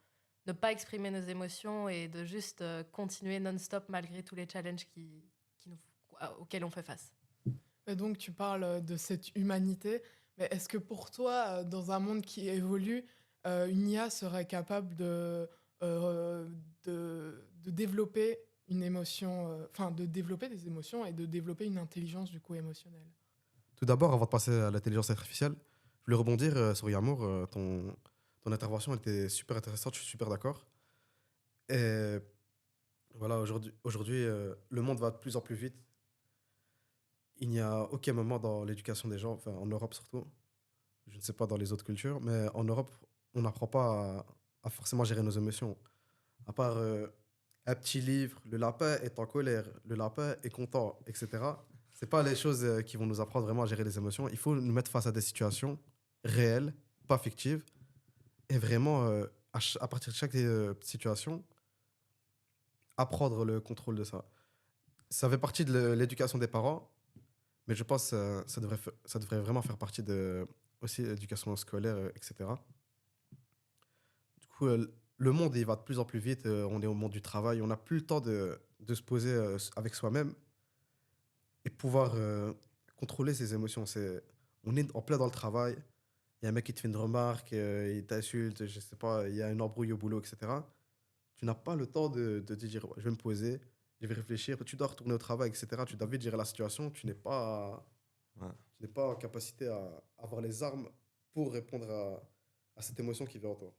ne pas exprimer nos émotions et de juste continuer non-stop malgré tous les challenges auxquels on fait face? Et donc, tu parles de cette humanité, mais est-ce que pour toi, dans un monde qui évolue, une IA serait capable euh, de développer une émotion, enfin, de développer des émotions et de développer une intelligence, du coup, émotionnelle? Tout d'abord, avant de passer à l'intelligence artificielle, je voulais rebondir sur Yamour. Ton intervention elle était super intéressante, je suis super d'accord. Et voilà, aujourd'hui le monde va de plus en plus vite. Il n'y a aucun moment dans l'éducation des gens, enfin en Europe surtout, je ne sais pas dans les autres cultures, mais en Europe, on n'apprend pas à forcément gérer nos émotions. À part un petit livre, le lapin est en colère, le lapin est content, etc. C'est pas les choses qui vont nous apprendre vraiment à gérer les émotions. Il faut nous mettre face à des situations réelles, pas fictives, et vraiment, à partir de chaque situation, apprendre le contrôle de ça. Ça fait partie de l'éducation des parents, mais je pense que ça devrait vraiment faire partie de aussi l'éducation scolaire, etc. Du coup, le monde, il va de plus en plus vite. On est au monde du travail. On n'a plus le temps de se poser avec soi-même et pouvoir contrôler ses émotions. On est en plein dans le travail. Il y a un mec qui te fait une remarque, il t'insulte, je sais pas, il y a une embrouille au boulot, etc. Tu n'as pas le temps de te dire, je vais me poser, je vais réfléchir. Tu dois retourner au travail, etc. Tu dois vite gérer la situation. Ouais. Tu n'es pas en capacité à avoir les armes pour répondre à cette émotion qui vient en toi.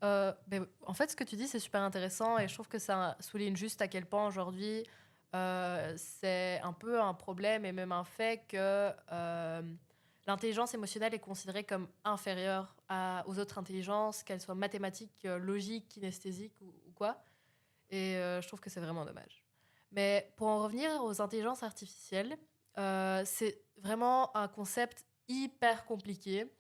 En fait, ce que tu dis, c'est super intéressant et je trouve que ça souligne juste à quel point aujourd'hui, c'est un peu un problème et même un fait que l'intelligence émotionnelle est considérée comme inférieure aux autres intelligences, qu'elles soient mathématiques, logiques, kinesthésiques ou quoi. Et je trouve que c'est vraiment dommage. Mais pour en revenir aux intelligences artificielles, c'est vraiment un concept hyper compliqué.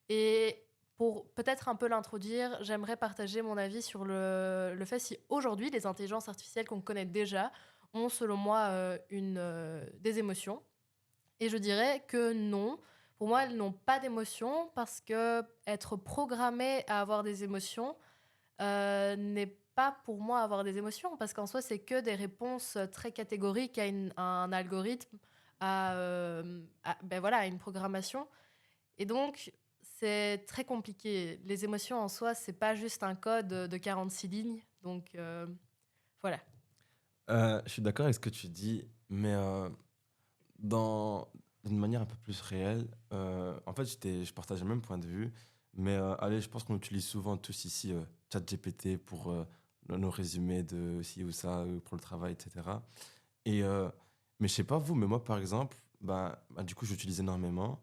Et pour peut-être un peu l'introduire, j'aimerais partager mon avis sur le fait si aujourd'hui les intelligences artificielles qu'on connaît déjà ont, selon moi, des émotions. Et je dirais que non. Pour moi, elles n'ont pas d'émotions parce que être programmé à avoir des émotions n'est pas pour moi avoir des émotions parce qu'en soi, c'est que des réponses très catégoriques à un algorithme, à une programmation. Et donc, c'est très compliqué. Les émotions en soi, c'est pas juste un code de 46 lignes. Donc, voilà. Je suis d'accord avec ce que tu dis, mais dans... d'une manière un peu plus réelle, en fait, je partage le même point de vue, mais allez, je pense qu'on utilise souvent tous ici ChatGPT pour nos résumés de ci ou ça, pour le travail, etc. Et, mais je sais pas vous, mais moi, par exemple, du coup, j'utilise énormément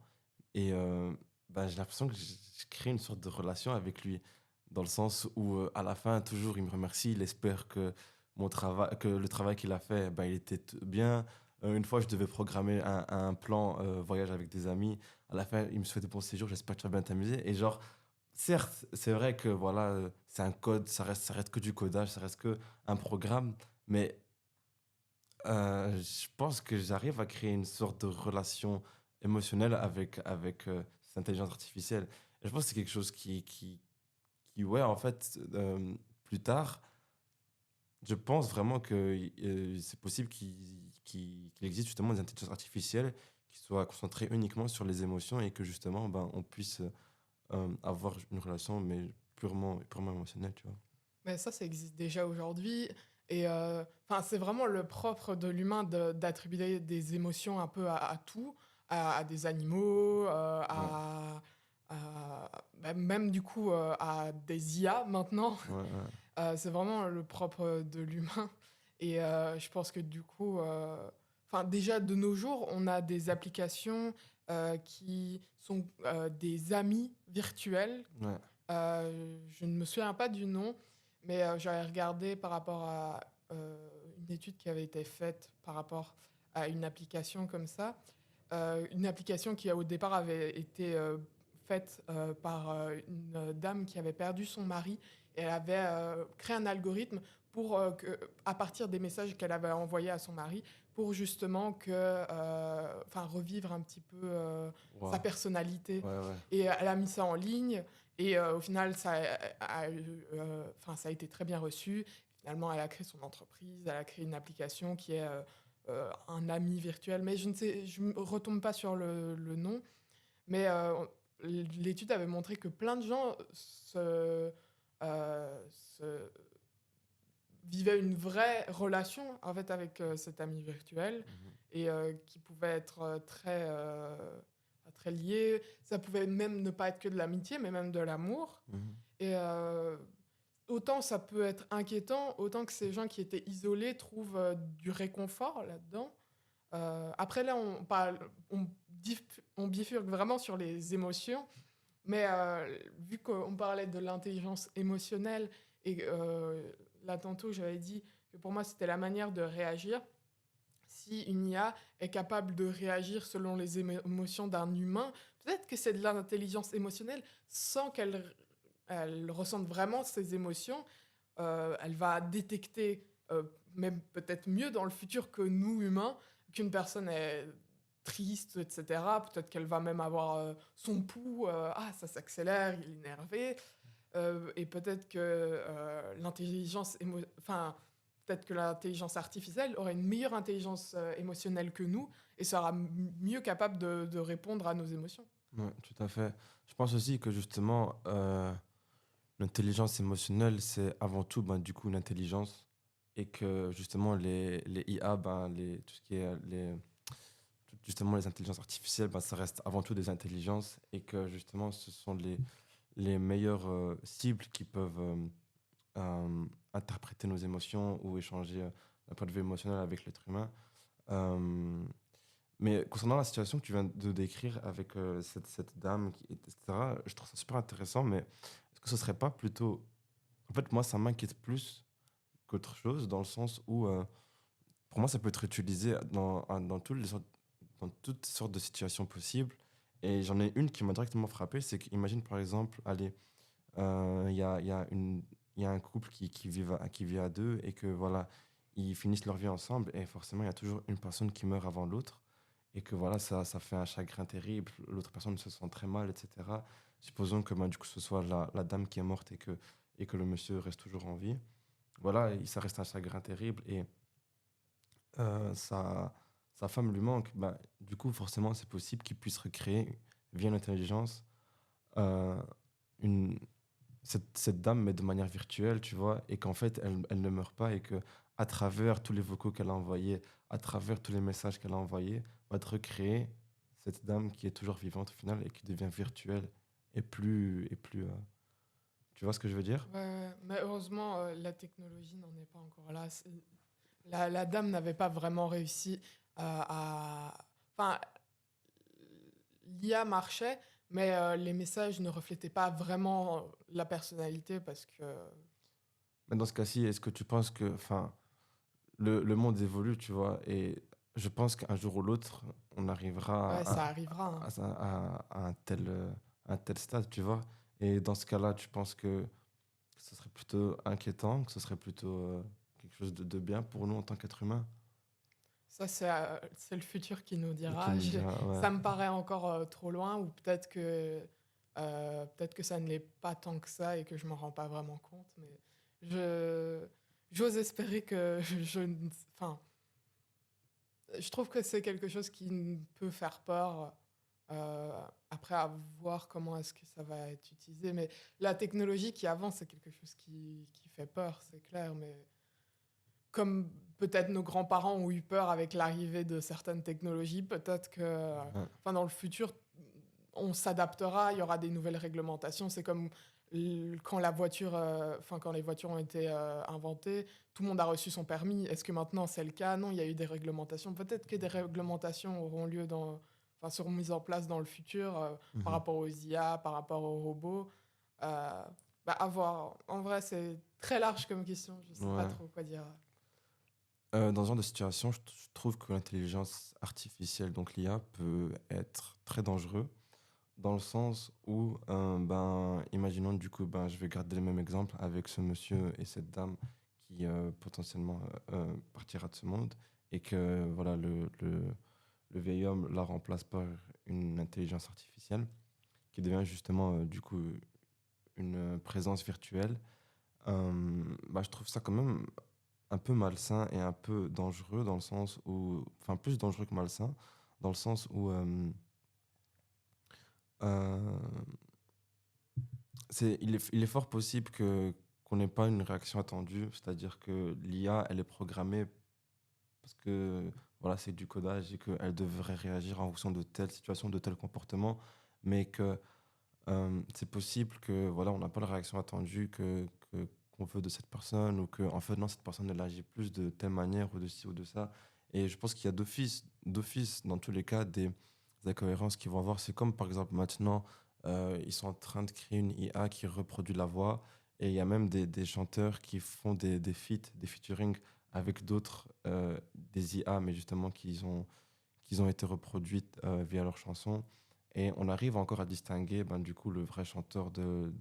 et j'ai l'impression que je crée une sorte de relation avec lui, dans le sens où, à la fin, toujours, il me remercie, il espère que que le travail qu'il a fait, il était bien. Une fois, je devais programmer un plan voyage avec des amis. À la fin, il me souhaitait bon séjour, j'espère que tu vas bien t'amuser. Et genre, certes, c'est vrai que voilà, c'est un code, ça reste que du codage, ça reste que un programme, mais je pense que j'arrive à créer une sorte de relation émotionnelle avec cette intelligence artificielle. Et je pense que c'est quelque chose ouais, en fait, plus tard, je pense vraiment que c'est possible qu'il existe justement des intelligences artificielles qui soient concentrées uniquement sur les émotions et que justement, on puisse avoir une relation, mais purement émotionnelle, tu vois. Mais ça existe déjà aujourd'hui. Et enfin, c'est vraiment le propre de l'humain d'attribuer des émotions un peu à tout, à des animaux, Ouais, même du coup à des IA maintenant. ouais, ouais. C'est vraiment le propre de l'humain. Et je pense que du coup, enfin, déjà de nos jours, on a des applications qui sont des amis virtuels. Ouais. Je ne me souviens pas du nom, mais j'avais regardé par rapport à une étude qui avait été faite par rapport à une application comme ça. Une application qui, au départ, avait été faite par une dame qui avait perdu son mari. Et elle avait créé un algorithme pour à partir des messages qu'elle avait envoyés à son mari, pour justement revivre un petit peu sa Wow. personnalité. Ouais, ouais. Et elle a mis ça en ligne. Et au final, ça a été très bien reçu. Finalement, elle a créé son entreprise, elle a créé une application qui est un ami virtuel. Mais je ne retombe pas sur le nom. Mais l'étude avait montré que plein de gens se vivaient une vraie relation en fait, avec cet ami virtuel Mhm. et qui pouvait être très lié. Ça pouvait même ne pas être que de l'amitié, mais même de l'amour. Mhm. Et autant ça peut être inquiétant, autant que ces gens qui étaient isolés trouvent du réconfort là-dedans. Après, là, on bifurque vraiment sur les émotions, mais vu qu'on parlait de l'intelligence émotionnelle, et là, tantôt, j'avais dit que pour moi, c'était la manière de réagir. Si une IA est capable de réagir selon les émotions d'un humain, peut-être que c'est de l'intelligence émotionnelle sans qu'elle ressente vraiment ses émotions. Elle va détecter, même peut-être mieux dans le futur que nous, humains, qu'une personne est triste, etc. Peut-être qu'elle va même avoir son pouls, ça s'accélère, il est énervé. Et peut-être que peut-être que l'intelligence artificielle aurait une meilleure intelligence émotionnelle que nous et sera mieux capable de répondre à nos émotions. Ouais, tout à fait. Je pense aussi que justement, l'intelligence émotionnelle, c'est avant tout du coup une intelligence et que justement les IA, tout ce qui est justement les intelligences artificielles, ça reste avant tout des intelligences et que justement ce sont les meilleures cibles qui peuvent interpréter nos émotions ou échanger d'un point de vue émotionnel avec l'être humain. Euh, mais concernant la situation que tu viens de décrire avec cette dame, etc., je trouve ça super intéressant, mais est-ce que ce serait pas plutôt... En fait, moi, ça m'inquiète plus qu'autre chose, dans le sens où, pour moi, ça peut être utilisé dans toutes sortes de situations possibles. Et j'en ai une qui m'a directement frappé, c'est qu'imagine, par exemple, allez, il y a un couple qui vit à deux et que, voilà, ils finissent leur vie ensemble et forcément, il y a toujours une personne qui meurt avant l'autre et que voilà, ça fait un chagrin terrible, l'autre personne se sent très mal, etc. Supposons que du coup, ce soit la dame qui est morte et que le monsieur reste toujours en vie. Voilà, et ça reste un chagrin terrible et sa femme lui manque. Du coup, forcément, c'est possible qu'il puisse recréer, via l'intelligence, euh, une, cette dame, mais de manière virtuelle, tu vois, et qu'en fait, elle ne meurt pas et que à travers tous les vocaux qu'elle a envoyés, à travers tous les messages qu'elle a envoyés, va te recréer cette dame qui est toujours vivante au final et qui devient virtuelle et plus. Tu vois ce que je veux dire? Ouais, ouais. Mais heureusement, la technologie n'en est pas encore là. La dame n'avait pas vraiment réussi Enfin, l'IA marchait, mais les messages ne reflétaient pas vraiment la personnalité parce que... Mais dans ce cas-ci, est-ce que tu penses que, enfin, le monde évolue, tu vois, et je pense qu'un jour ou l'autre, on arrivera Ouais, ça arrivera, hein. à un tel stade, tu vois. Et dans ce cas-là, tu penses que ce serait plutôt inquiétant, que ce serait plutôt quelque chose de bien pour nous en tant qu'êtres humains? Ça, c'est le futur qui nous Et qui dira. nous dira, ouais. Ça me paraît encore trop loin, ou peut-être que ça ne l'est pas tant que ça et que je m'en rends pas vraiment compte. Mais j'ose espérer que enfin, je trouve que c'est quelque chose qui peut faire peur. Après, à voir comment est-ce que ça va être utilisé. Mais la technologie qui avance, c'est quelque chose qui fait peur, c'est clair. Mais comme peut-être nos grands-parents ont eu peur avec l'arrivée de certaines technologies, peut-être que, Ouais. enfin, dans le futur, on s'adaptera, il y aura des nouvelles réglementations. C'est comme quand quand les voitures ont été inventées, tout le monde a reçu son permis. Est-ce que maintenant c'est le cas? Non, il y a eu des réglementations. Peut-être que des réglementations auront lieu seront mises en place dans le futur par Mhm. rapport aux IA, par rapport aux robots. Euh, à voir. En vrai, c'est très large comme question. Je sais pas Ouais. trop quoi dire. Dans ce genre de situation, je trouve que l'intelligence artificielle, donc l'IA, peut être très dangereux dans le sens où, ben, imaginons du coup, ben, je vais garder le même exemple avec ce monsieur et cette dame qui potentiellement partira de ce monde et que voilà, le vieil homme la remplace par une intelligence artificielle qui devient justement du coup une présence virtuelle. Bah, je trouve ça quand même un peu malsain et un peu dangereux dans le sens où, enfin plus dangereux que malsain, dans le sens où euh, il est fort possible qu'on n'ait pas une réaction attendue, c'est-à-dire que l'IA, elle est programmée parce que voilà, c'est du codage et qu'elle devrait réagir en fonction de telle situation, de tel comportement, mais que c'est possible que voilà, on n'a pas la réaction attendue qu'on veut de cette personne ou que en fait non, cette personne elle agit plus de telle manière ou de ci ou de ça. Et je pense qu'il y a d'office dans tous les cas des incohérences qu'ils vont avoir. C'est comme par exemple maintenant ils sont en train de créer une IA qui reproduit la voix et il y a même des chanteurs qui font des feats, des featuring avec d'autres des IA mais justement qu'ils ont été reproduites via leurs chansons. Et on arrive encore à distinguer ben, du coup le vrai chanteur de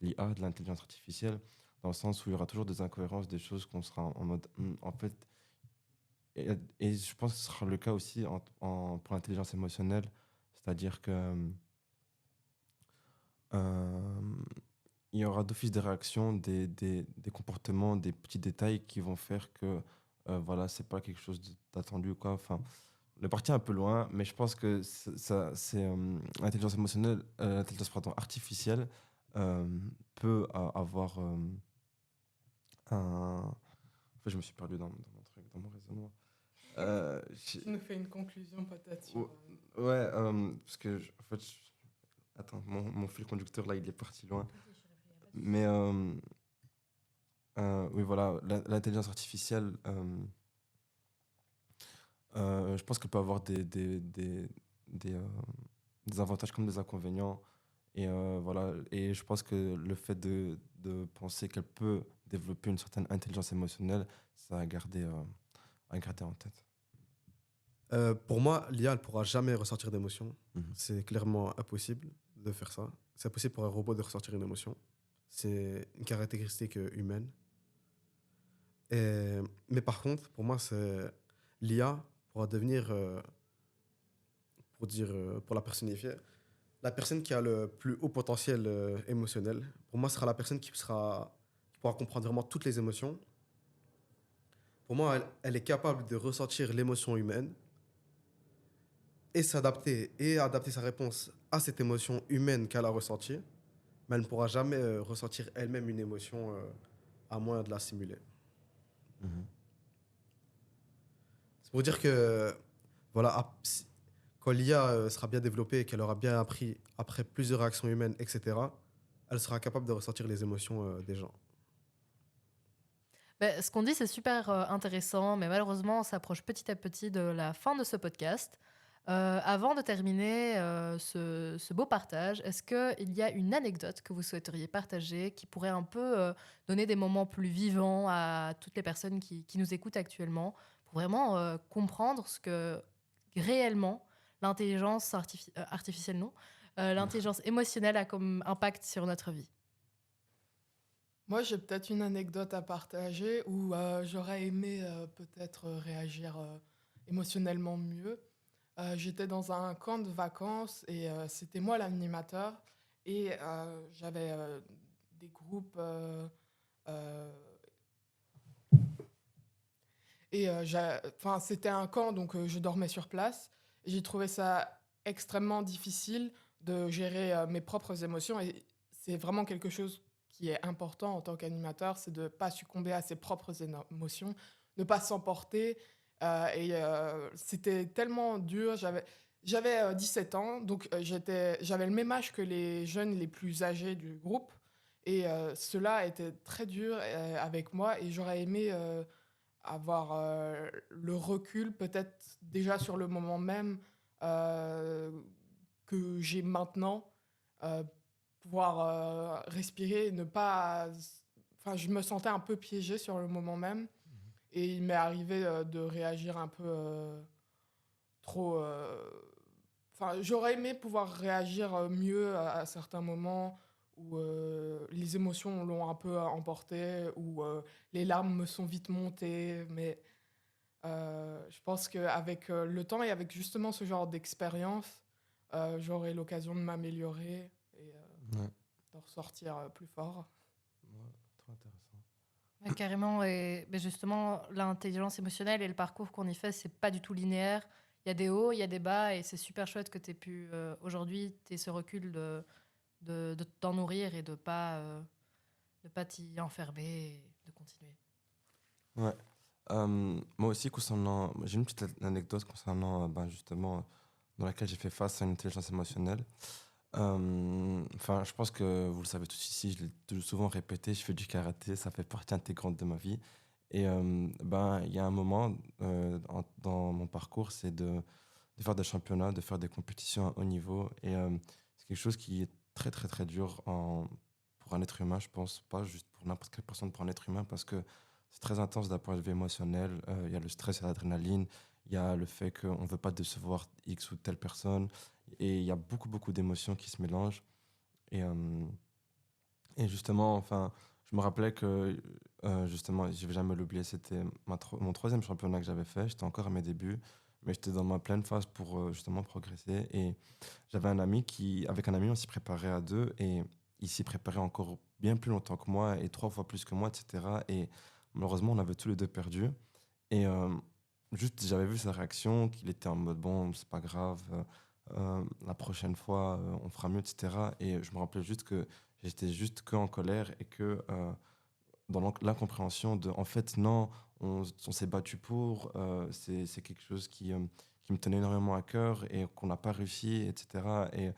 l'IA, de l'intelligence artificielle, dans le sens où il y aura toujours des incohérences, des choses qu'on sera en mode en fait. Et je pense que ce sera le cas aussi pour l'intelligence émotionnelle, c'est-à-dire que euh, il y aura d'office des réactions, des comportements, des petits détails qui vont faire que voilà, c'est pas quelque chose d'attendu ou quoi. Enfin, on est parti un peu loin, mais je pense que l'intelligence émotionnelle, l'intelligence pardon, artificielle euh, peut avoir un. En fait, je me suis perdu dans mon truc, dans mon raisonnement. Tu nous fais une conclusion peut-être sur... Ouais, ouais, parce que en fait, attends, mon fil conducteur là, il est parti loin. Mais oui, voilà, l'intelligence artificielle. Je pense qu'elle peut avoir des, euh, des avantages comme des inconvénients. Et voilà. Et je pense que le fait de penser qu'elle peut développer une certaine intelligence émotionnelle, ça à garder en tête. Pour moi, l'IA ne pourra jamais ressortir d'émotion. Mhm. C'est clairement impossible de faire ça. C'est impossible pour un robot de ressortir une émotion. C'est une caractéristique humaine. Mais par contre, pour moi, l'IA pourra devenir, pour la personnifier, la personne qui a le plus haut potentiel émotionnel. Pour moi, ce sera la personne qui pourra comprendre vraiment toutes les émotions. Pour moi, elle est capable de ressentir l'émotion humaine et s'adapter et adapter sa réponse à cette émotion humaine qu'elle a ressentie, mais elle ne pourra jamais ressentir elle-même une émotion à moins de la simuler. Mhm. C'est pour dire que, voilà, quand l'IA sera bien développée et qu'elle aura bien appris après plusieurs réactions humaines, etc., elle sera capable de ressentir les émotions des gens. Ce qu'on dit, c'est super intéressant, mais malheureusement, on s'approche petit à petit de la fin de ce podcast. Avant de terminer ce beau partage, est-ce qu'il y a une anecdote que vous souhaiteriez partager qui pourrait un peu donner des moments plus vivants à toutes les personnes qui nous écoutent actuellement pour vraiment comprendre ce que réellement l'intelligence artificielle, non, l'intelligence émotionnelle a comme impact sur notre vie? Moi, j'ai peut-être une anecdote à partager où j'aurais aimé peut-être réagir émotionnellement mieux. J'étais dans un camp de vacances et c'était moi l'animateur et j'avais des groupes euh, et enfin, c'était un camp donc je dormais sur place et j'ai trouvé ça extrêmement difficile de gérer mes propres émotions et c'est vraiment quelque chose qui est important en tant qu'animateur, c'est de ne pas succomber à ses propres émotions, ne pas s'emporter. C'était tellement dur. J'avais 17 ans, donc j'avais le même âge que les jeunes les plus âgés du groupe. Et cela était très dur avec moi et j'aurais aimé avoir le recul peut-être déjà sur le moment même euh, que j'ai maintenant, euh, pouvoir respirer et ne pas... Enfin, je me sentais un peu piégée sur le moment même et il m'est arrivé de réagir un peu trop... Enfin, j'aurais aimé pouvoir réagir mieux à certains moments où les émotions l'ont un peu emporté, où les larmes me sont vite montées, mais je pense qu'avec le temps et avec justement ce genre d'expérience, j'aurai l'occasion de m'améliorer et Ouais, de ressortir plus fort. ouais, trop intéressant. Ouais, carrément, et mais justement, l'intelligence émotionnelle et le parcours qu'on y fait, c'est pas du tout linéaire. Il y a des hauts, il y a des bas, et c'est super chouette que tu aies pu aujourd'hui, tu ce recul de t'en nourrir et de pas t'y enfermer et de continuer. Ouais. Moi aussi, j'ai une petite anecdote concernant, ben, justement, dans laquelle j'ai fait face à une intelligence émotionnelle. Enfin, je pense que vous le savez tous ici, je l'ai souvent répété, je fais du karaté, ça fait partie intégrante de ma vie. Et ben, il y a un moment dans mon parcours, c'est de faire des championnats, de faire des compétitions à haut niveau. Et c'est quelque chose qui est très, très, très dur pour un être humain, je pense, pas juste pour n'importe quelle personne, pour un être humain, parce que c'est très intense d'un point de vue émotionnel. Il y a le stress et l'adrénaline, il y a le fait qu'on ne veut pas décevoir X ou telle personne. Et il y a beaucoup, beaucoup d'émotions qui se mélangent. Et, et justement, enfin, je me rappelais que, justement, je vais jamais l'oublier, c'était mon troisième championnat que j'avais fait. J'étais encore à mes débuts, mais j'étais dans ma pleine phase pour justement progresser. Et j'avais un ami avec un ami, on s'y préparait à deux et il s'y préparait encore bien plus longtemps que moi et 3 fois plus que moi, etc. Et malheureusement, on avait tous les deux perdu. Et juste, j'avais vu sa réaction, qu'il était en mode bon, c'est pas grave, la prochaine fois, on fera mieux, etc. Et je me rappelais juste que j'étais juste que en colère et que dans l'incompréhension de en fait, non, on s'est battu pour, c'est quelque chose qui me tenait énormément à cœur et qu'on n'a pas réussi, etc. Et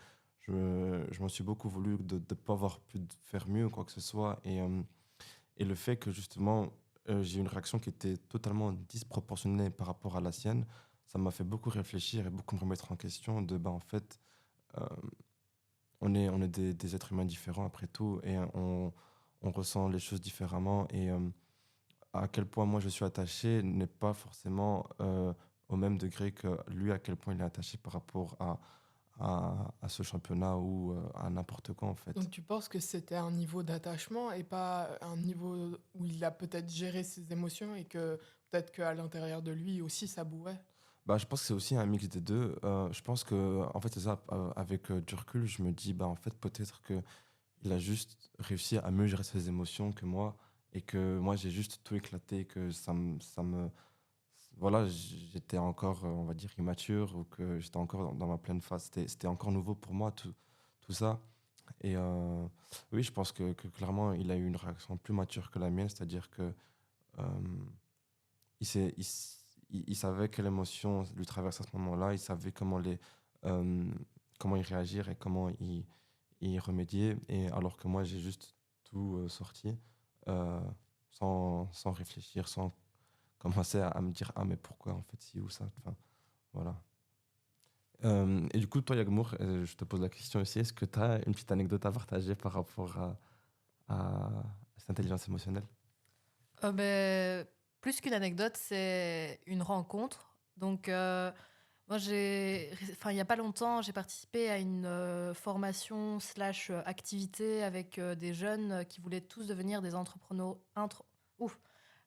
je m'en suis beaucoup voulu de ne pas avoir pu faire mieux ou quoi que ce soit. Et le fait que justement, j'ai eu une réaction qui était totalement disproportionnée par rapport à la sienne, ça m'a fait beaucoup réfléchir et beaucoup me remettre en question de, bah, en fait, euh, on est des êtres humains différents après tout et on ressent les choses différemment. Et à quel point moi je suis attaché n'est pas forcément au même degré que lui, à quel point il est attaché par rapport à ce championnat ou à n'importe quoi en fait. Donc tu penses que c'était un niveau d'attachement et pas un niveau où il a peut-être géré ses émotions et que peut-être qu'à l'intérieur de lui aussi ça bouait? Bah, je pense que c'est aussi un mix des deux. Je pense que, en fait, c'est ça. Avec du recul, je me dis, bah, en fait, peut-être que il a juste réussi à mieux gérer ses émotions que moi et que moi, j'ai juste tout éclaté, que voilà, j'étais encore, on va dire, immature ou que j'étais encore dans ma pleine phase. C'était encore nouveau pour moi, tout ça. Et oui, je pense que clairement, il a eu une réaction plus mature que la mienne, c'est-à-dire que euh, il s'est, il, s- il savait quelle émotion lui traverse à ce moment-là, il savait comment y réagir et comment y remédier. Et alors que moi, j'ai juste tout sorti euh, sans réfléchir, sans commencer à me dire, ah, mais pourquoi en fait ci ou ça. Enfin, voilà. Et du coup, toi, Yagmour, je te pose la question aussi, est-ce que tu as une petite anecdote à partager par rapport à cette intelligence émotionnelle? Ben, plus qu'une anecdote, c'est une rencontre. Donc, moi, il n'y a pas longtemps, j'ai participé à une formation slash activité avec des jeunes qui voulaient tous devenir des entrepreneurs.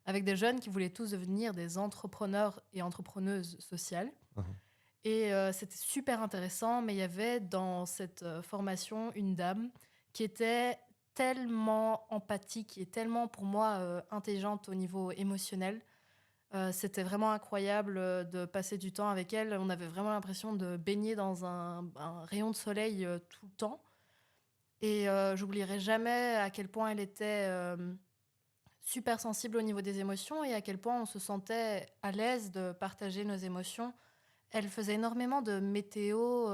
Avec des jeunes qui voulaient tous devenir des entrepreneurs et entrepreneuses sociales. Mhm. Et c'était super intéressant, mais il y avait dans cette formation une dame qui était tellement empathique et tellement pour moi intelligente au niveau émotionnel. C'était vraiment incroyable de passer du temps avec elle. On avait vraiment l'impression de baigner dans un rayon de soleil tout le temps. Et j'oublierai jamais à quel point elle était super sensible au niveau des émotions et à quel point on se sentait à l'aise de partager nos émotions. Elle faisait énormément de météo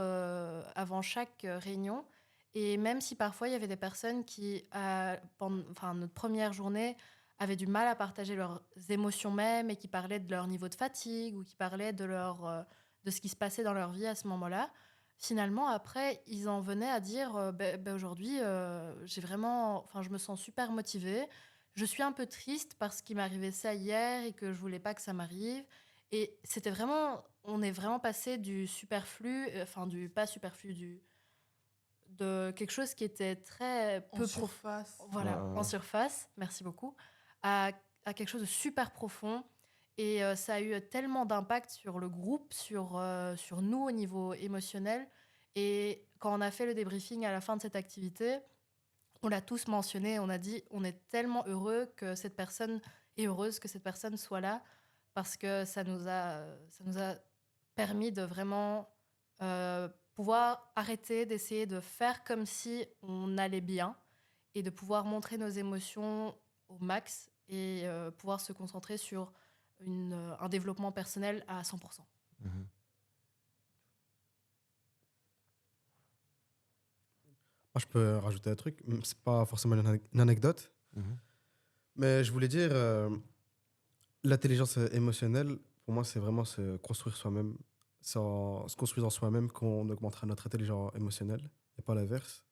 avant chaque réunion. Et même si parfois il y avait des personnes qui, pendant notre première journée, avaient du mal à partager leurs émotions même et qui parlaient de leur niveau de fatigue ou qui parlaient de ce qui se passait dans leur vie à ce moment-là, finalement, après, ils en venaient à dire aujourd'hui, je me sens super motivée. Je suis un peu triste parce qu'il m'arrivait ça hier et que je voulais pas que ça m'arrive. Et c'était vraiment, on est vraiment passé du superflu, du pas superflu, de quelque chose qui était très En surface. voilà, Ouais, en ouais. surface, merci beaucoup, à, à quelque chose de super profond. Et ça a eu tellement d'impact sur le groupe, sur nous au niveau émotionnel. Et quand on a fait le débriefing à la fin de cette activité, on l'a tous mentionné, on a dit on est tellement heureux que cette personne est heureuse que cette personne soit là parce que ça nous a permis de vraiment pouvoir arrêter d'essayer de faire comme si on allait bien et de pouvoir montrer nos émotions au max et pouvoir se concentrer sur un développement personnel à 100%. Mhm. Moi, je peux rajouter un truc. C'est pas forcément une anecdote, Mhm. mais je voulais dire, l'intelligence émotionnelle, pour moi, c'est vraiment se construire soi-même. C'est en se construisant soi-même qu'on augmentera notre intelligence émotionnelle et pas l'inverse.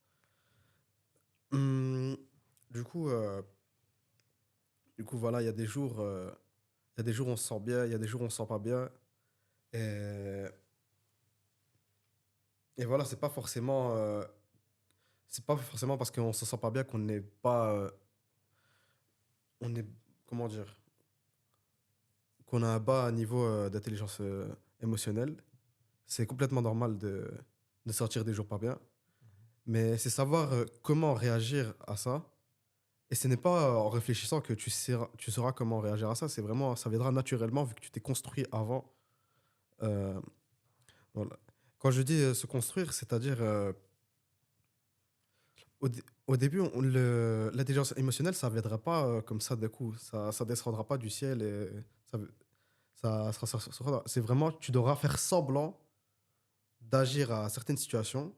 Hum, du coup, euh, voilà, il y a des jours où on se sent bien, il y a des jours où on se sent pas bien. Et, et voilà, c'est pas forcément parce qu'on se sent pas bien qu'on n'est pas, on est, comment dire, qu'on a un bas niveau d'intelligence émotionnelle. C'est complètement normal de sortir des jours pas bien. Mais c'est savoir comment réagir à ça. Et ce n'est pas en réfléchissant que tu sauras comment réagir à ça. C'est vraiment, ça viendra naturellement vu que tu t'es construit avant. Euh, voilà. Quand je dis se construire, c'est-à-dire au début, l'intelligence émotionnelle, ça ne viendra pas comme ça d'un coup. Ça ne descendra pas du ciel. Et c'est vraiment, tu devras faire semblant d'agir à certaines situations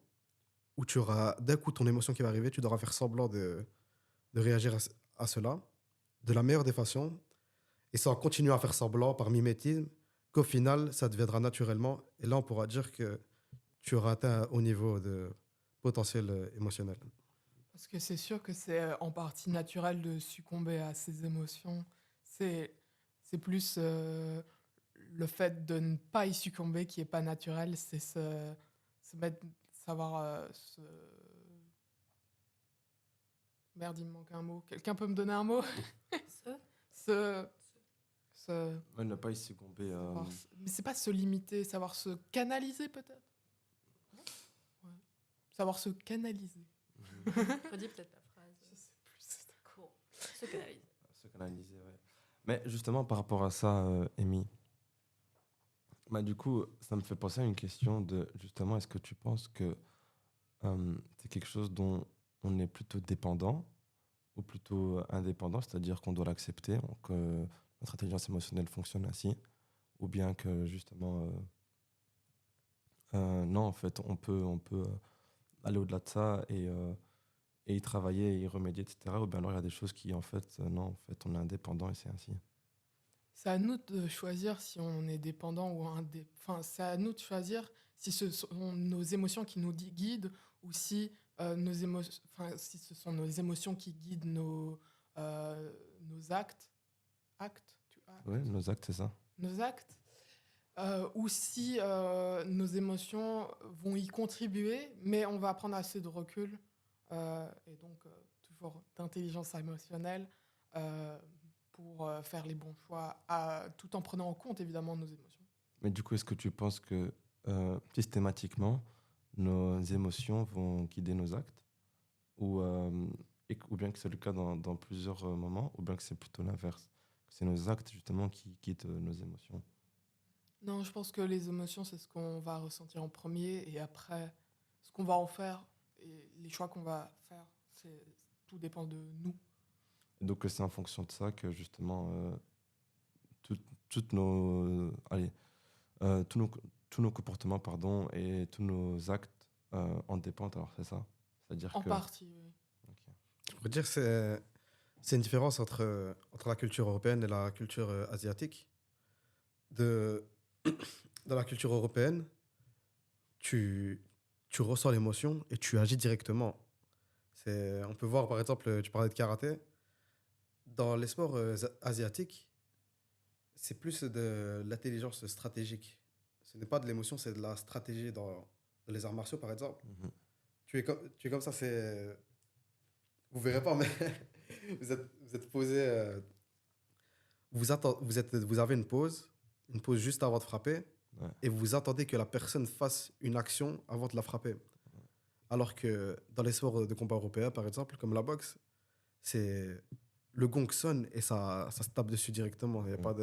où tu auras d'un coup ton émotion qui va arriver. Tu devras faire semblant de réagir à cela de la meilleure des façons et sans continuer à faire semblant par mimétisme qu'au final, ça deviendra naturellement. Et là, on pourra dire que tu auras atteint un haut niveau de potentiel émotionnel. Parce que c'est sûr que c'est en partie naturel de succomber à ses émotions. C'est, c'est plus le fait de ne pas y succomber qui est pas naturel. C'est se mettre, savoir Merde, il me manque un mot. Quelqu'un peut me donner un mot? se, se, Ouais, ne pas y succomber. Mais c'est pas se limiter, savoir se canaliser peut-être. Ouais. Savoir se canaliser. Redis peut-être la phrase. Je sais plus. C'est d'accord. Bon, se canalise. Se canaliser, ouais. Mais justement, par rapport à ça, Amy, bah, du coup, ça me fait penser à une question de, justement, est-ce que tu penses que c'est quelque chose dont on est plutôt dépendant ou plutôt indépendant, c'est-à-dire qu'on doit l'accepter, que notre intelligence émotionnelle fonctionne ainsi, ou bien que justement, non, en fait, on peut aller au-delà de ça et y travailler, et y remédier, etc. Ou bien alors il y a des choses qui, en fait, non, en fait, on est indépendant et c'est ainsi. C'est à nous de choisir si on est dépendant ou Enfin, c'est à nous de choisir si ce sont nos émotions qui nous guident ou si, si ce sont nos émotions qui guident nos actes. Actes, Oui, nos actes, c'est ça. nos actes. Ou si nos émotions vont y contribuer, mais on va prendre assez de recul et donc toujours d'intelligence émotionnelle euh, pour faire les bons choix, tout en prenant en compte évidemment nos émotions. Mais du coup, est-ce que tu penses que systématiquement, nos émotions vont guider nos actes ou bien que c'est le cas dans plusieurs moments, ou bien que c'est plutôt l'inverse, que c'est nos actes justement qui guident nos émotions? Non, je pense que les émotions, c'est ce qu'on va ressentir en premier et après, ce qu'on va en faire et les choix qu'on va faire, tout dépend de nous. Et donc, c'est en fonction de ça que justement, tout- toutes nos, allez, tous nos, tous nos comportements, pardon, et tous nos actes en dépendent, alors c'est ça? C'est-à-dire En que... partie, oui. Ok. Je pourrais dire que c'est une différence entre la culture européenne et la culture asiatique. De, dans la culture européenne, tu, tu ressens l'émotion et tu agis directement. On peut voir, par exemple, tu parlais de karaté. Dans les sports asiatiques, c'est plus de l'intelligence stratégique. Ce n'est pas de l'émotion, c'est de la stratégie dans les arts martiaux, par exemple. Mhm. Tu es comme ça, vous verrez pas, mais vous êtes posé, vous avez une pause juste avant de frapper, Ouais. et vous attendez que la personne fasse une action avant de la frapper. Alors que dans les sports de combat européens, par exemple, comme la boxe, c'est le gong sonne et ça se tape dessus directement. Il n'y a, Ouais.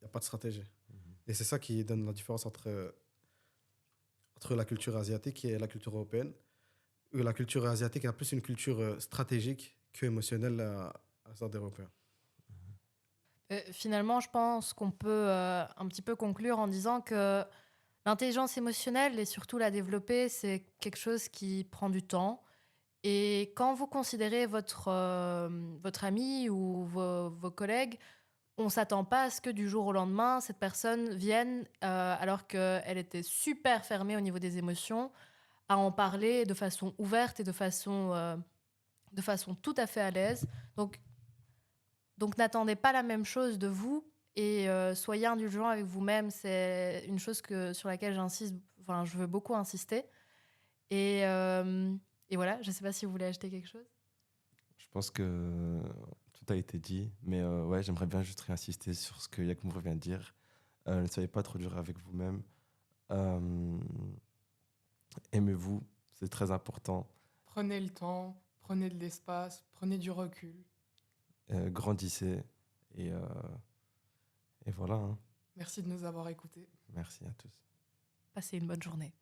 il y a pas de stratégie. Mhm. Et c'est ça qui donne la différence entre la culture asiatique et la culture européenne. La culture asiatique a plus une culture stratégique que émotionnelle à celle des Européens. Finalement, je pense qu'on peut un petit peu conclure en disant que l'intelligence émotionnelle et surtout la développer, c'est quelque chose qui prend du temps. Et quand vous considérez votre ami ou vos collègues, on ne s'attend pas à ce que du jour au lendemain, cette personne vienne, alors qu'elle était super fermée au niveau des émotions, à en parler de façon ouverte et de façon tout à fait à l'aise. Donc n'attendez pas la même chose de vous et soyez indulgent avec vous-même. C'est une chose sur laquelle je veux beaucoup insister. Et, euh, et voilà, je ne sais pas si vous voulez ajouter quelque chose. Je pense que tout a été dit, mais ouais, j'aimerais bien juste réinsister sur ce que Yakoumou vient de dire. Ne soyez pas trop dur avec vous-même. Euh, Aimez-vous, c'est très important. Prenez le temps, prenez de l'espace, prenez du recul. Grandissez et, euh, et voilà, hein. Merci de nous avoir écoutés. Merci à tous. Passez une bonne journée.